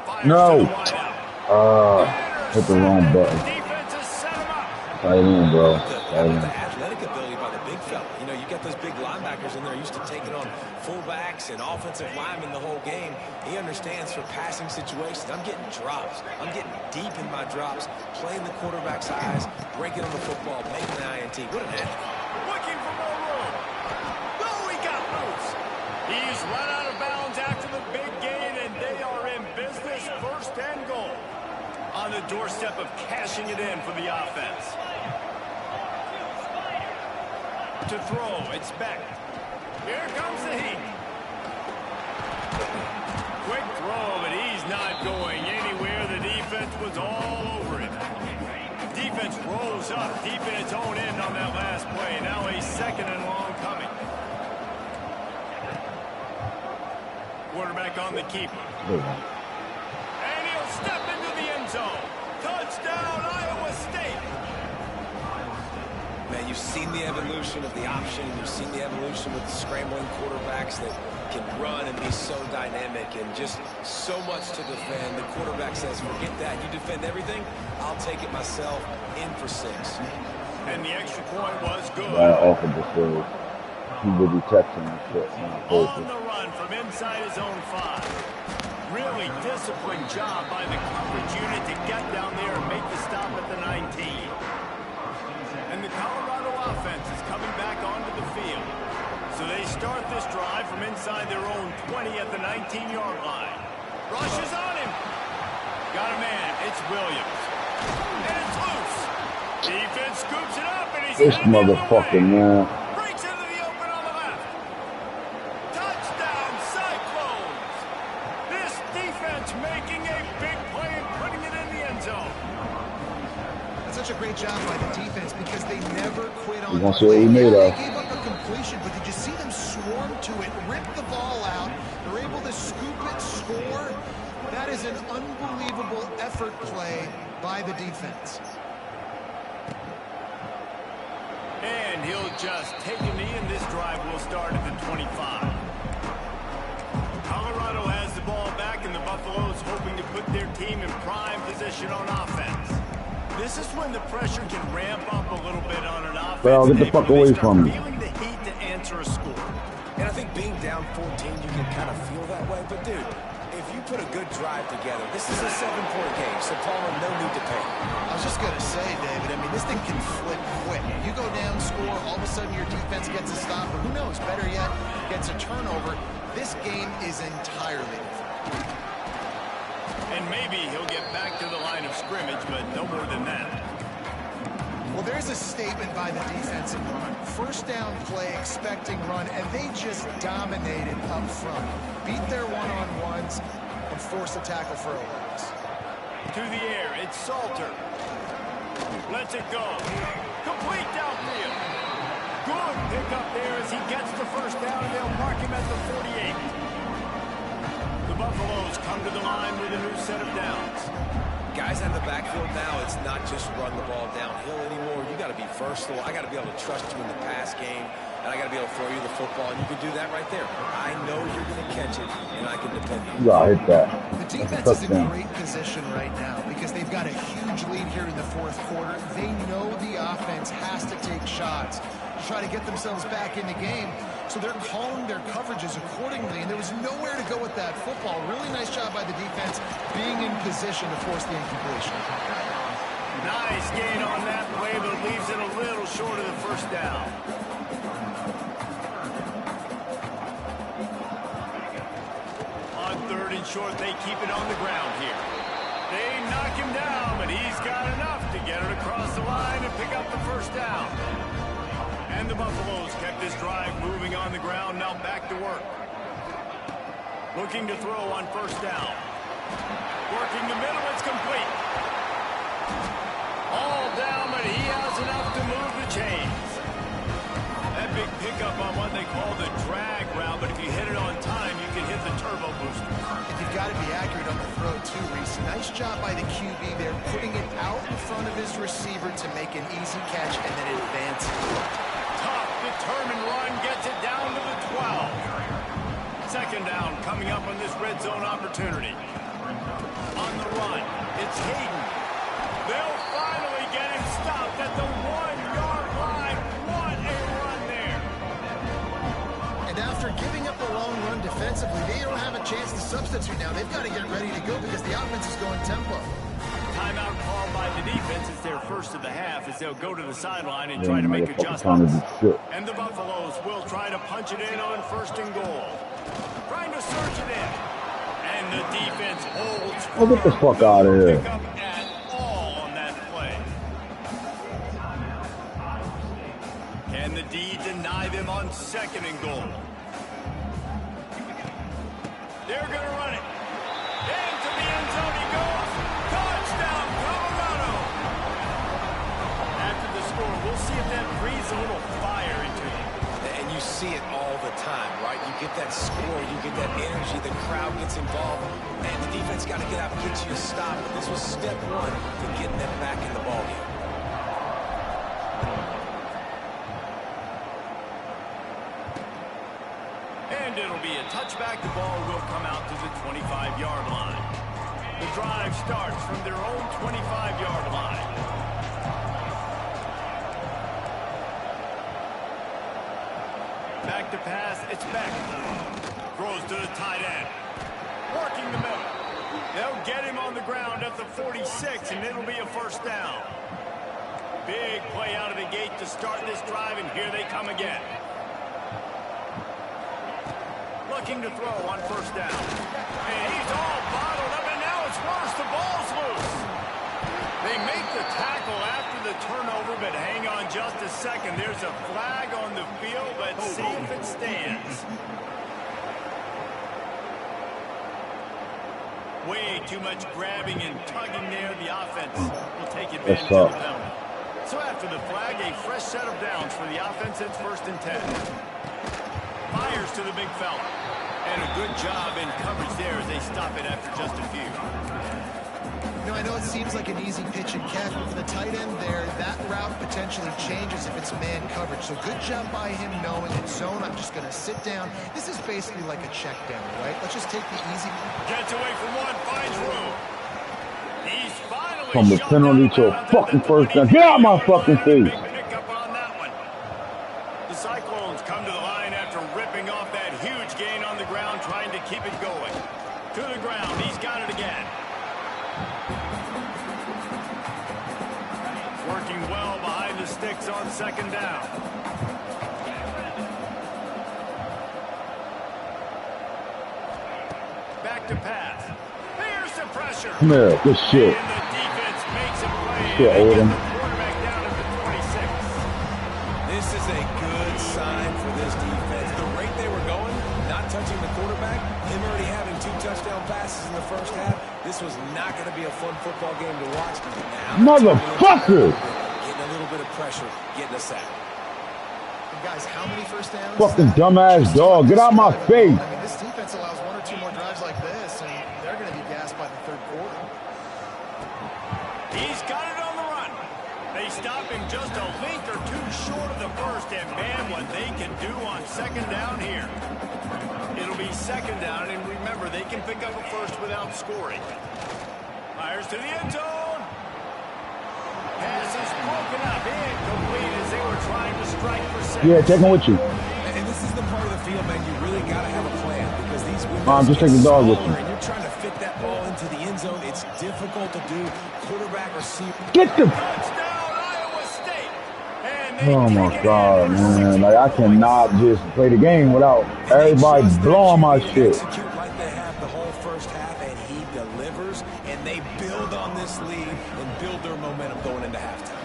[SPEAKER 2] Fires
[SPEAKER 3] No.
[SPEAKER 2] to the wideout.
[SPEAKER 3] Hit the wrong button.
[SPEAKER 2] Defense has set him up.
[SPEAKER 3] Tight end, bro.
[SPEAKER 5] The athletic ability by the big fella. You know, you got those big linebackers in there used to taking on fullbacks and offensive linemen the whole game. He understands for passing situations. I'm getting drops. I'm getting deep in my drops, playing the quarterback's eyes, breaking on the football, making the INT. What an athlete.
[SPEAKER 2] Looking for more room. No, he got loose. He's run out of bounds after the big gain, and they are in business. 1st and goal. On the doorstep of cashing it in for the offense. To throw, it's Beck. Here comes the heat. Quick throw, but he's not going anywhere. The defense was all over him. Defense rolls up deep in its own end on that last play. Now a 2nd and long coming. Quarterback on the keeper. And he'll step into the end zone. Touchdown, Iowa State.
[SPEAKER 5] Man, you've seen the evolution of the option. You've seen the evolution with the scrambling quarterbacks that can run and be so dynamic and just so much to defend. The quarterback says, forget that. You defend everything, I'll take it myself. In for 6.
[SPEAKER 2] And the extra point was good.
[SPEAKER 3] Right off of the field. He will be touching the shit.
[SPEAKER 2] On the run from inside his own 5. Really disciplined job by the coverage unit to get down there and make the stop at the 19. And the Colorado offense is coming back onto the field. So they start this drive from inside their own 20 at the 19-yard line. Rushes on him. Got a man. It's Williams. And it's loose. Defense scoops it up, and he's
[SPEAKER 3] this motherfucker, man.
[SPEAKER 2] Breaks into the open on the left. Touchdown, Cyclones. This defense making a big play and putting it in the end zone.
[SPEAKER 4] That's such a great job by the defense because they never quit on
[SPEAKER 3] You
[SPEAKER 4] the
[SPEAKER 3] gonna see what
[SPEAKER 4] play.
[SPEAKER 3] he made
[SPEAKER 4] They
[SPEAKER 3] of.
[SPEAKER 4] gave up a completion, but did you see them swarm to it, rip the ball out? They're able to scoop it, score. That is an unbelievable effort play by the defense.
[SPEAKER 2] And he'll just take a knee, and this drive will start at the 25. Colorado has the ball back, and the Buffaloes hoping to put their team in prime position on offense. This is when the pressure can ramp up a little bit on an offense.
[SPEAKER 3] Bro, get the fuck away from me.
[SPEAKER 2] Feeling the heat to answer a score.
[SPEAKER 5] And I think being down 14, you can kind of feel that way. But, dude, if you put a good drive together, this is a 7-point game, so Palmer, no need to panic.
[SPEAKER 4] I was just going to say, David, I mean, this thing can flip quick. You go down, score, all of a sudden your defense gets a stop, or who knows, better yet, gets a turnover. This game is entirely different.
[SPEAKER 2] And maybe he'll get back to the line of scrimmage, but no more than that.
[SPEAKER 4] Well, there's a statement by the defensive run. First down play, expecting run, and they just dominated up front. Beat their one-on-ones and forced a tackle for a loss.
[SPEAKER 2] To the air, it's Salter. Lets it go. Complete downfield. Good pickup there as he gets the first down, and they'll mark him at the 48. The Buffaloes come to the line with a new set of downs.
[SPEAKER 5] Guys in the backfield now, it's not just run the ball downhill anymore. You got to be versatile. I got to be able to trust you in the pass game, and I got to be able to throw you the football, and you can do that right there. I know you're going to catch it, and I can depend on you.
[SPEAKER 3] Yeah, hit that.
[SPEAKER 4] The defense is in great position right now because they've got a huge lead here in the fourth quarter. They know the offense has to take shots to try to get themselves back in the game. So they're calling their coverages accordingly, and there was nowhere to go with that football. Really nice job by the defense being in position to force the incompletion.
[SPEAKER 2] Nice gain on that play, but leaves it a little short of the first down. On 3rd and short, they keep it on the ground here. They knock him down, but he's got enough to get it across the line and pick up the first down. And the Buffaloes kept this drive moving on the ground, now back to work. Looking to throw on first down. Working the middle, it's complete. All down, but he has enough to move the chains. That big pickup on what they call the drag route, but if you hit it on time, you can hit the turbo boosters.
[SPEAKER 4] And you've got to be accurate on the throw, too, Reese. Nice job by the QB there, putting it out in front of his receiver to make an easy catch and then advance.
[SPEAKER 2] Tough, determined run gets it down to the 12. Second down coming up on this red zone opportunity. On the run, it's Hayden. They'll finally get him stopped at the 1-yard line. What a run there.
[SPEAKER 4] And after giving up a long run defensively, they don't have a chance to substitute now. They've got to get ready to go because the offense is going tempo.
[SPEAKER 2] Timeout called by the defense. It's their first of the half as they'll go to the sideline and try to make adjustments. And the Buffaloes will try to punch it in on 1st and goal. Trying to surge it in. And the defense holds.
[SPEAKER 3] Oh, get the fuck out of here.
[SPEAKER 2] At all on that play. Can the D deny them on 2nd and goal? They're going to run it. Into the end zone he goes. Touchdown, Colorado. After the score, we'll see if that breathes a little fire into you.
[SPEAKER 5] And you see it all the time, right? You get that score, you get that energy, the crowd gets involved, and the defense got to get out and get you a stop. But this was step one to getting them back in the ballgame.
[SPEAKER 2] And it'll be a touchback. The ball will come out to the 25-yard line. The drive starts from their own 25-yard line. Back to pass, it's back. Throws to the tight end. Working the middle. They'll get him on the ground at the 46, and it'll be a 1st down. Big play out of the gate to start this drive, and here they come again. Looking to throw on 1st down. And he's all bottled up, and now it's worse. The ball's loose. They make the tackle after the turnover, but hang on just a second. There's a flag on the field. Let's see if it stands. Way too much grabbing and tugging there. The offense will take advantage of the penalty. So after the flag, a fresh set of downs for the offense. It's 1st and 10. Fires to the big fella. And a good job in coverage there as they stop it after just a few.
[SPEAKER 4] You know, I know it seems like an easy pitch and catch, but for the tight end there, that route potentially changes if it's man coverage. So good job by him knowing in zone, I'm just going to sit down. This is basically like a check down, right? Let's just take the easy.
[SPEAKER 2] Gets away from one, finds room. He's finally
[SPEAKER 3] From the penalty to a fucking 1st down. Get out my fucking face.
[SPEAKER 2] Pick up on that one. The Cyclones come to the line after ripping off that huge gain on the ground, trying to keep it going. To the ground, he's got it again. Working well behind the sticks on 2nd down. Back to pass. Here's the pressure.
[SPEAKER 3] Come here, good shit.
[SPEAKER 2] And the defense makes a play.
[SPEAKER 3] Shit,
[SPEAKER 2] They get
[SPEAKER 3] Odom.
[SPEAKER 2] the quarterback down at the 26.
[SPEAKER 5] This is a good sign for this defense. The rate they were going, not touching the quarterback, him already having 2 touchdown passes in the 1st half, this was not going to be a fun football game to watch. Now,
[SPEAKER 3] Motherfucker!
[SPEAKER 5] getting a little bit of pressure, getting a sack.
[SPEAKER 4] And guys, how many 1st downs?
[SPEAKER 3] Fucking dumbass dog. Get out my face.
[SPEAKER 4] I mean, this defense allows 1 or 2 more drives like this, and they're going to be gassed by the 3rd quarter.
[SPEAKER 2] He's got it on the run. They stop him just a length or 2 short of the 1st, and man, what they can do on 2nd down here. It'll be 2nd down, and remember, they can pick up a 1st without scoring. Fires to the end zone. Pass is broken up, incomplete as they were trying to strike for 6.
[SPEAKER 3] Yeah, take him with you.
[SPEAKER 5] And this is the part of the field, man, you really got to have a plan because these
[SPEAKER 3] Just take the dog with you.
[SPEAKER 5] and you're trying to fit that ball into the end zone. It's difficult to do. Quarterback, receiver.
[SPEAKER 3] Get the...
[SPEAKER 2] Touchdown, Iowa State. And they
[SPEAKER 3] Oh my
[SPEAKER 2] take it
[SPEAKER 3] God,
[SPEAKER 2] in.
[SPEAKER 3] man. Like, I cannot just play the game without everybody blowing my shit.
[SPEAKER 5] Execute like they have the whole 1st half, and he delivers, and they build on this lead and build their momentum going into halftime.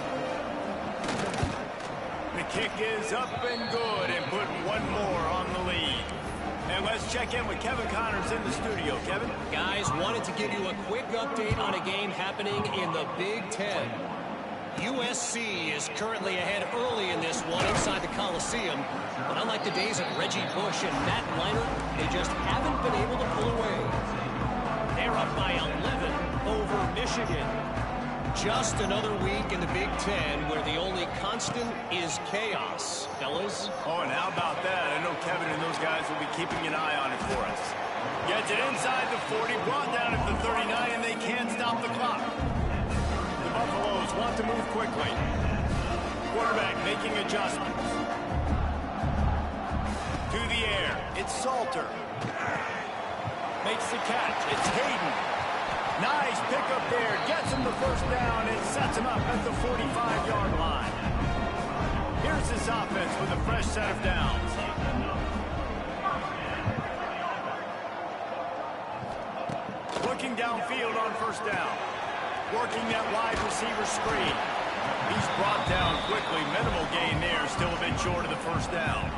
[SPEAKER 2] The kick is up and good and put 1 more on the lead. And let's check in with Kevin Connors in the studio. Kevin?
[SPEAKER 1] Guys, wanted to give you a quick update on a game happening in the Big Ten. USC is currently ahead early in this one inside the Coliseum. But unlike the days of Reggie Bush and Matt Leinart, they just haven't been able to pull away. They're up by 11 over Michigan. Just another week in the Big Ten where the only constant is chaos, fellas.
[SPEAKER 2] Oh, and how about that? I know Kevin and those guys will be keeping an eye on it for us. Gets it inside the 40, brought down at the 39, and they can't stop the clock. The Buffaloes want to move quickly. Quarterback making adjustments. To the air. It's Salter. Makes the catch. It's Hayden. Nice pickup there. Gets him the first down and sets him up at the 45-yard line. Here's this offense with a fresh set of downs. Looking downfield on first down. Working that wide receiver screen. He's brought down quickly. Minimal gain there. Still a bit short of the first down.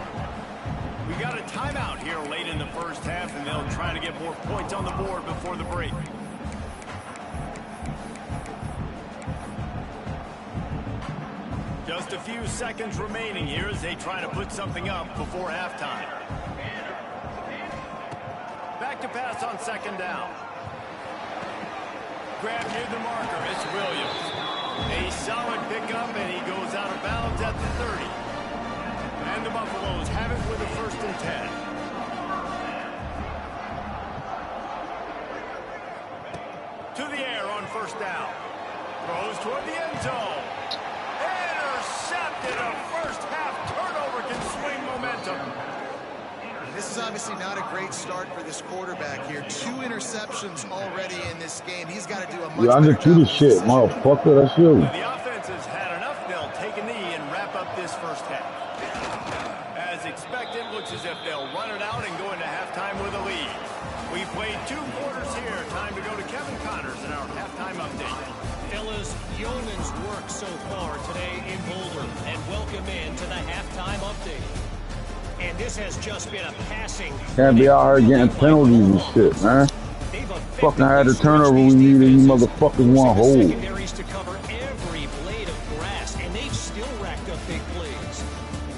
[SPEAKER 2] We got a timeout here late in the first half, and they'll try to get more points on the board before the break. Just a few seconds remaining here as they try to put something up before halftime. Back to pass on second down. Grab near the marker. It's Williams. A solid pickup, and he goes out of bounds at the 30. And the Buffaloes have it with a 1st and 10. To the air on first down. Throws toward the end zone. Intercepted. A first half turnover can swing momentum.
[SPEAKER 4] This is obviously not a great start for this quarterback here. 2 interceptions already in this game. He's got to do a much better job.
[SPEAKER 3] Undefeated shit, motherfucker. That's you.
[SPEAKER 2] The offense has had enough. They'll take a knee and wrap up this first half. As expected, looks as if they'll run it out and go into halftime with a lead. We played 2 quarters here. Time to go to Kevin Connors in our halftime update.
[SPEAKER 1] Fellas, yeoman's work so far today in Boulder, and welcome in to the halftime update. And this has just been a passing.
[SPEAKER 3] Can't be out here getting penalties and shit, man. Fucking had the turnover we needed, you motherfuckers want to hold.
[SPEAKER 1] Secondaries to cover every blade of grass, and they've still racked up big plays.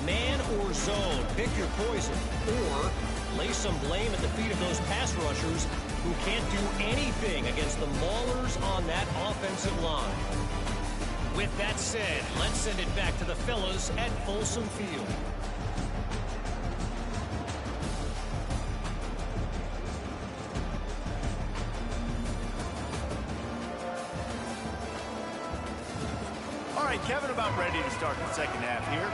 [SPEAKER 1] Man or zone, pick your poison, or lay some blame at the feet of those pass rushers who can't do anything against the maulers on that offensive line. With that said, let's send it back to the fellas at Folsom Field.
[SPEAKER 2] All right, Kevin, about ready to start the second half here.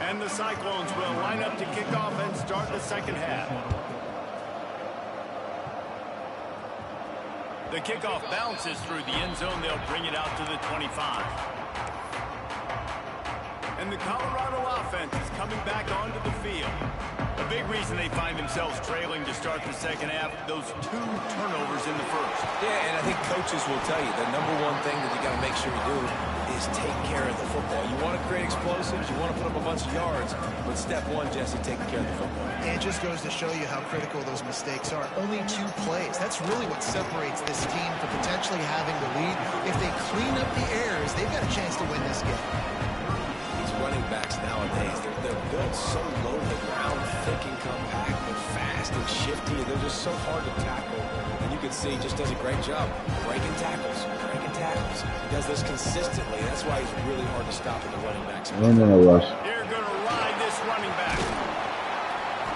[SPEAKER 2] And the Cyclones will line up to kick off and start the second half. The kickoff bounces through the end zone. They'll bring it out to the 25. And the Colorado offense is coming back onto the field. A big reason they find themselves trailing to start the second half, those 2 turnovers in the first.
[SPEAKER 5] Yeah, and I think coaches will tell you the number one thing that you got to make sure you do is take care of the football. You want to create explosives, you want to put up a bunch of yards, but step 1, Jesse, taking care of the football.
[SPEAKER 4] And it just goes to show you how critical those mistakes are. Only 2 plays. That's really what separates this team from potentially having the lead. If they clean up the errors, they've got a chance to win this game.
[SPEAKER 5] Running backs nowadays, they're built so low to the ground, thick and compact, but fast and shifty. They're just so hard to tackle. And you can see he just does a great job breaking tackles, breaking tackles. He does this consistently. That's why he's really hard to stop at the running backs.
[SPEAKER 2] They're going to ride this running back.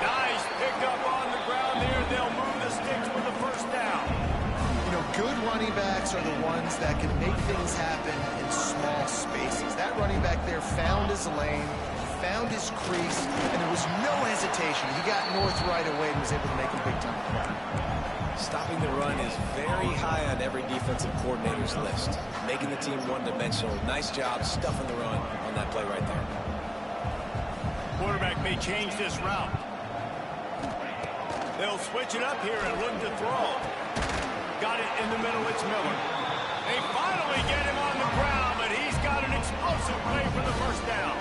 [SPEAKER 2] Nice pickup on the ground there. They'll move the sticks with the first down.
[SPEAKER 4] You know, good running backs are the ones that can make things happen in small spaces. That running back there found his lane, found his crease, and there was no hesitation. He got north right away and was able to make a big time play.
[SPEAKER 5] Stopping the run is very high on every defensive coordinator's list. Making the team one-dimensional. Nice job stuffing the run on that play right there.
[SPEAKER 2] Quarterback may change this route. They'll switch it up here and look to throw. Got it in the middle. It's Miller. They finally get him on the ground, but he's got an explosive play for the first down.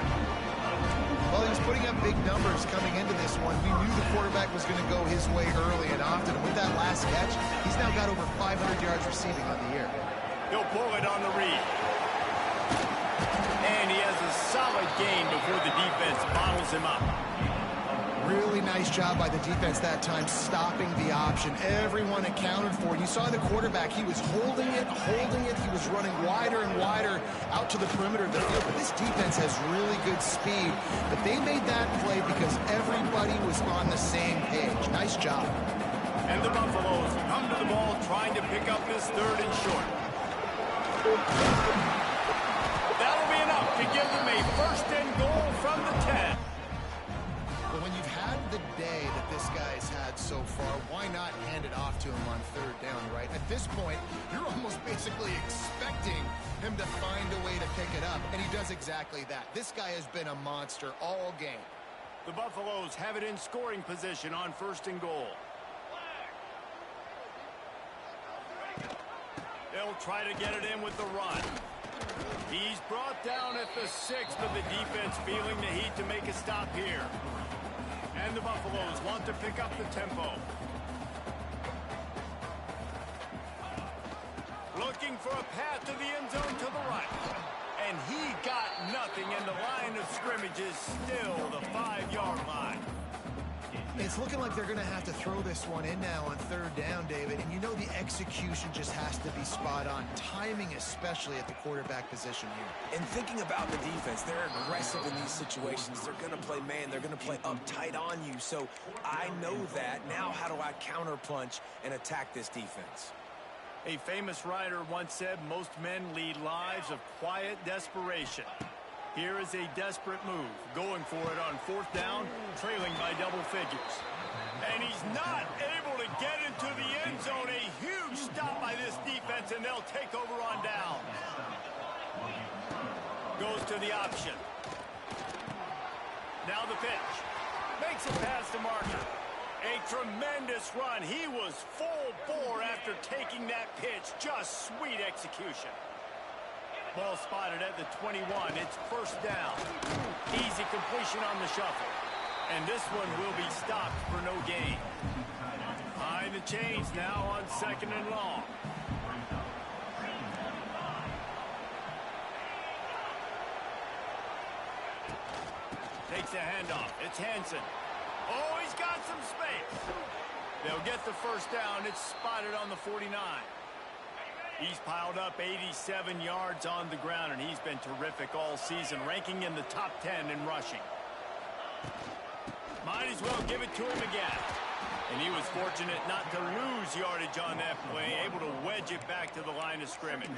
[SPEAKER 4] Well, he was putting up big numbers coming into this one. We knew the quarterback was going to go his way early and often. And with that last catch, he's now got over 500 yards receiving on the year.
[SPEAKER 2] He'll pull it on the read. And he has a solid gain before the defense bottles him up.
[SPEAKER 4] Really nice job by the defense that time, stopping the option. Everyone accounted for it. You saw the quarterback. He was holding it. He was running wider and wider out to the perimeter of the field. But this defense has really good speed. But they made that play because everybody was on the same page. Nice job.
[SPEAKER 2] And the Buffaloes come to the ball trying to pick up this 3rd and short. That'll be enough to give them a 1st and goal from the 10.
[SPEAKER 4] But when you've had the day that this guy's had so far, why not hand it off to him on 3rd down, right? At this point, you're almost basically expecting him to find a way to pick it up, and he does exactly that. This guy has been a monster all game.
[SPEAKER 2] The Buffaloes have it in scoring position on 1st and goal. They'll try to get it in with the run. He's brought down at the 6, but the defense feeling the heat to make a stop here. And the Buffaloes want to pick up the tempo. Looking for a path to the end zone to the right. And he got nothing, and the line of scrimmage is still the 5-yard line.
[SPEAKER 4] It's looking like they're going to have to throw this one in now on 3rd down, David. And you know the execution just has to be spot on. Timing, especially at the quarterback position here.
[SPEAKER 5] And thinking about the defense, they're aggressive in these situations. They're going to play man. They're going to play uptight on you. So I know that. Now how do I counterpunch and attack this defense?
[SPEAKER 2] A famous writer once said, most men lead lives of quiet desperation. Here is a desperate move, going for it on 4th down, trailing by double figures. And he's not able to get into the end zone. A huge stop by this defense, and they'll take over on down. Goes to the option. Now the pitch. Makes it past the marker. A tremendous run. He was full bore after taking that pitch. Just sweet execution. Ball spotted at the 21. It's 1st down. Easy completion on the shuffle. And this one will be stopped for no gain. Behind the chains now on 2nd and long. Takes a handoff. It's Hansen. Oh, he's got some space. They'll get the 1st down. It's spotted on the 49. He's piled up 87 yards on the ground, and he's been terrific all season, ranking in the top 10 in rushing. Might as well give it to him again. And he was fortunate not to lose yardage on that play, able to wedge it back to the line of scrimmage.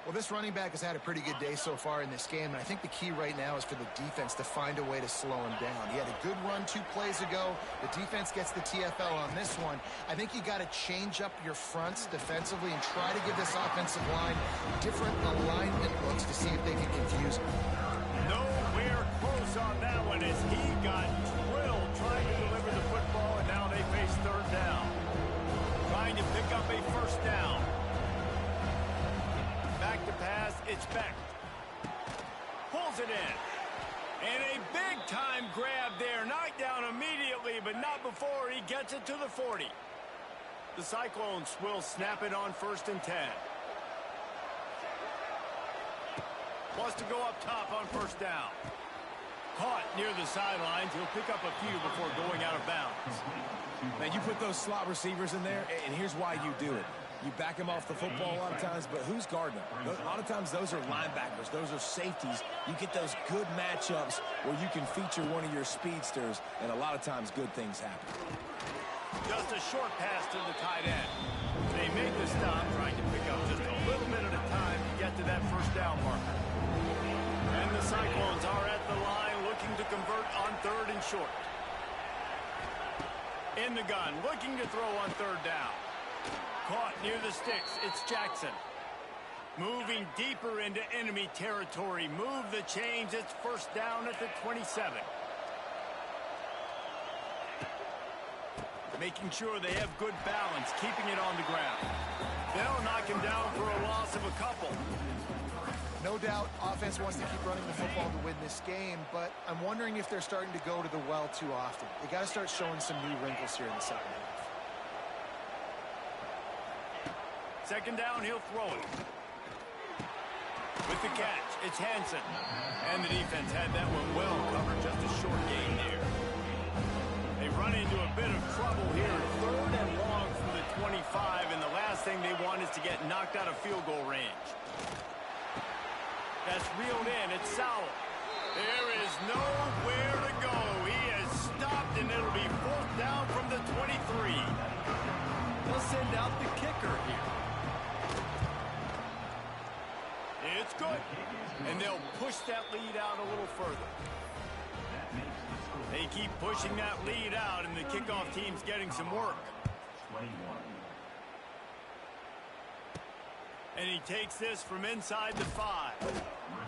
[SPEAKER 4] Well, this running back has had a pretty good day so far in this game, and I think the key right now is for the defense to find a way to slow him down. He had a good run 2 plays ago. The defense gets the TFL on this one. I think you got to change up your fronts defensively and try to give this offensive line different alignment looks to see if they can confuse him.
[SPEAKER 2] Nowhere close on that one as he got drilled trying to deliver the football, and now they face 3rd down. Trying to pick up a 1st down. Back to pass, it's Beck. Pulls it in. And a big-time grab there. Knocked down immediately, but not before he gets it to the 40. The Cyclones will snap it on 1st and 10. Wants to go up top on 1st down. Caught near the sidelines. He'll pick up a few before going out of bounds.
[SPEAKER 5] Man, you put those slot receivers in there, and here's why you do it. You back them off the football a lot of times, but who's guarding them? A lot of times those are linebackers. Those are safeties. You get those good matchups where you can feature one of your speedsters, and a lot of times good things happen.
[SPEAKER 2] Just a short pass to the tight end. They make the stop, trying to pick up just a little bit at a time to get to that 1st down marker. And the Cyclones are at the line looking to convert on 3rd and short. In the gun, looking to throw on 3rd down. Caught near the sticks. It's Jackson. Moving deeper into enemy territory. Move the chains. It's 1st down at the 27. Making sure they have good balance, keeping it on the ground. They'll knock him down for a loss of a couple.
[SPEAKER 4] No doubt, offense wants to keep running the football to win this game, but I'm wondering if they're starting to go to the well too often. They got to start showing some new wrinkles here in the 2nd half.
[SPEAKER 2] second down, he'll throw it. With the catch, it's Hansen. And the defense had that one well covered, just a short gain there. They run into a bit of trouble here. 3rd and long from the 25, and the last thing they want is to get knocked out of field goal range. That's reeled in. It's Sowell. There is nowhere to go. He has stopped, and it'll be 4th down from the 23. They'll send out the kicker here. It's good. And they'll push that lead out a little further. They keep pushing that lead out, and the kickoff team's getting some work. And he takes this from inside the 5.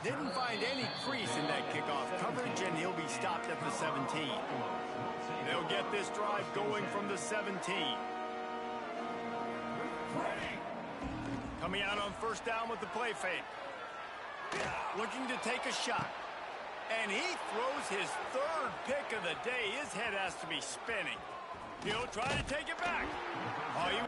[SPEAKER 2] Didn't find any crease in that kickoff coverage, and he'll be stopped at the 17. They'll get this drive going from the 17. Coming out on 1st down with the play fake. Looking to take a shot. And he throws his 3rd pick of the day. His head has to be spinning. He'll try to take it back. Oh,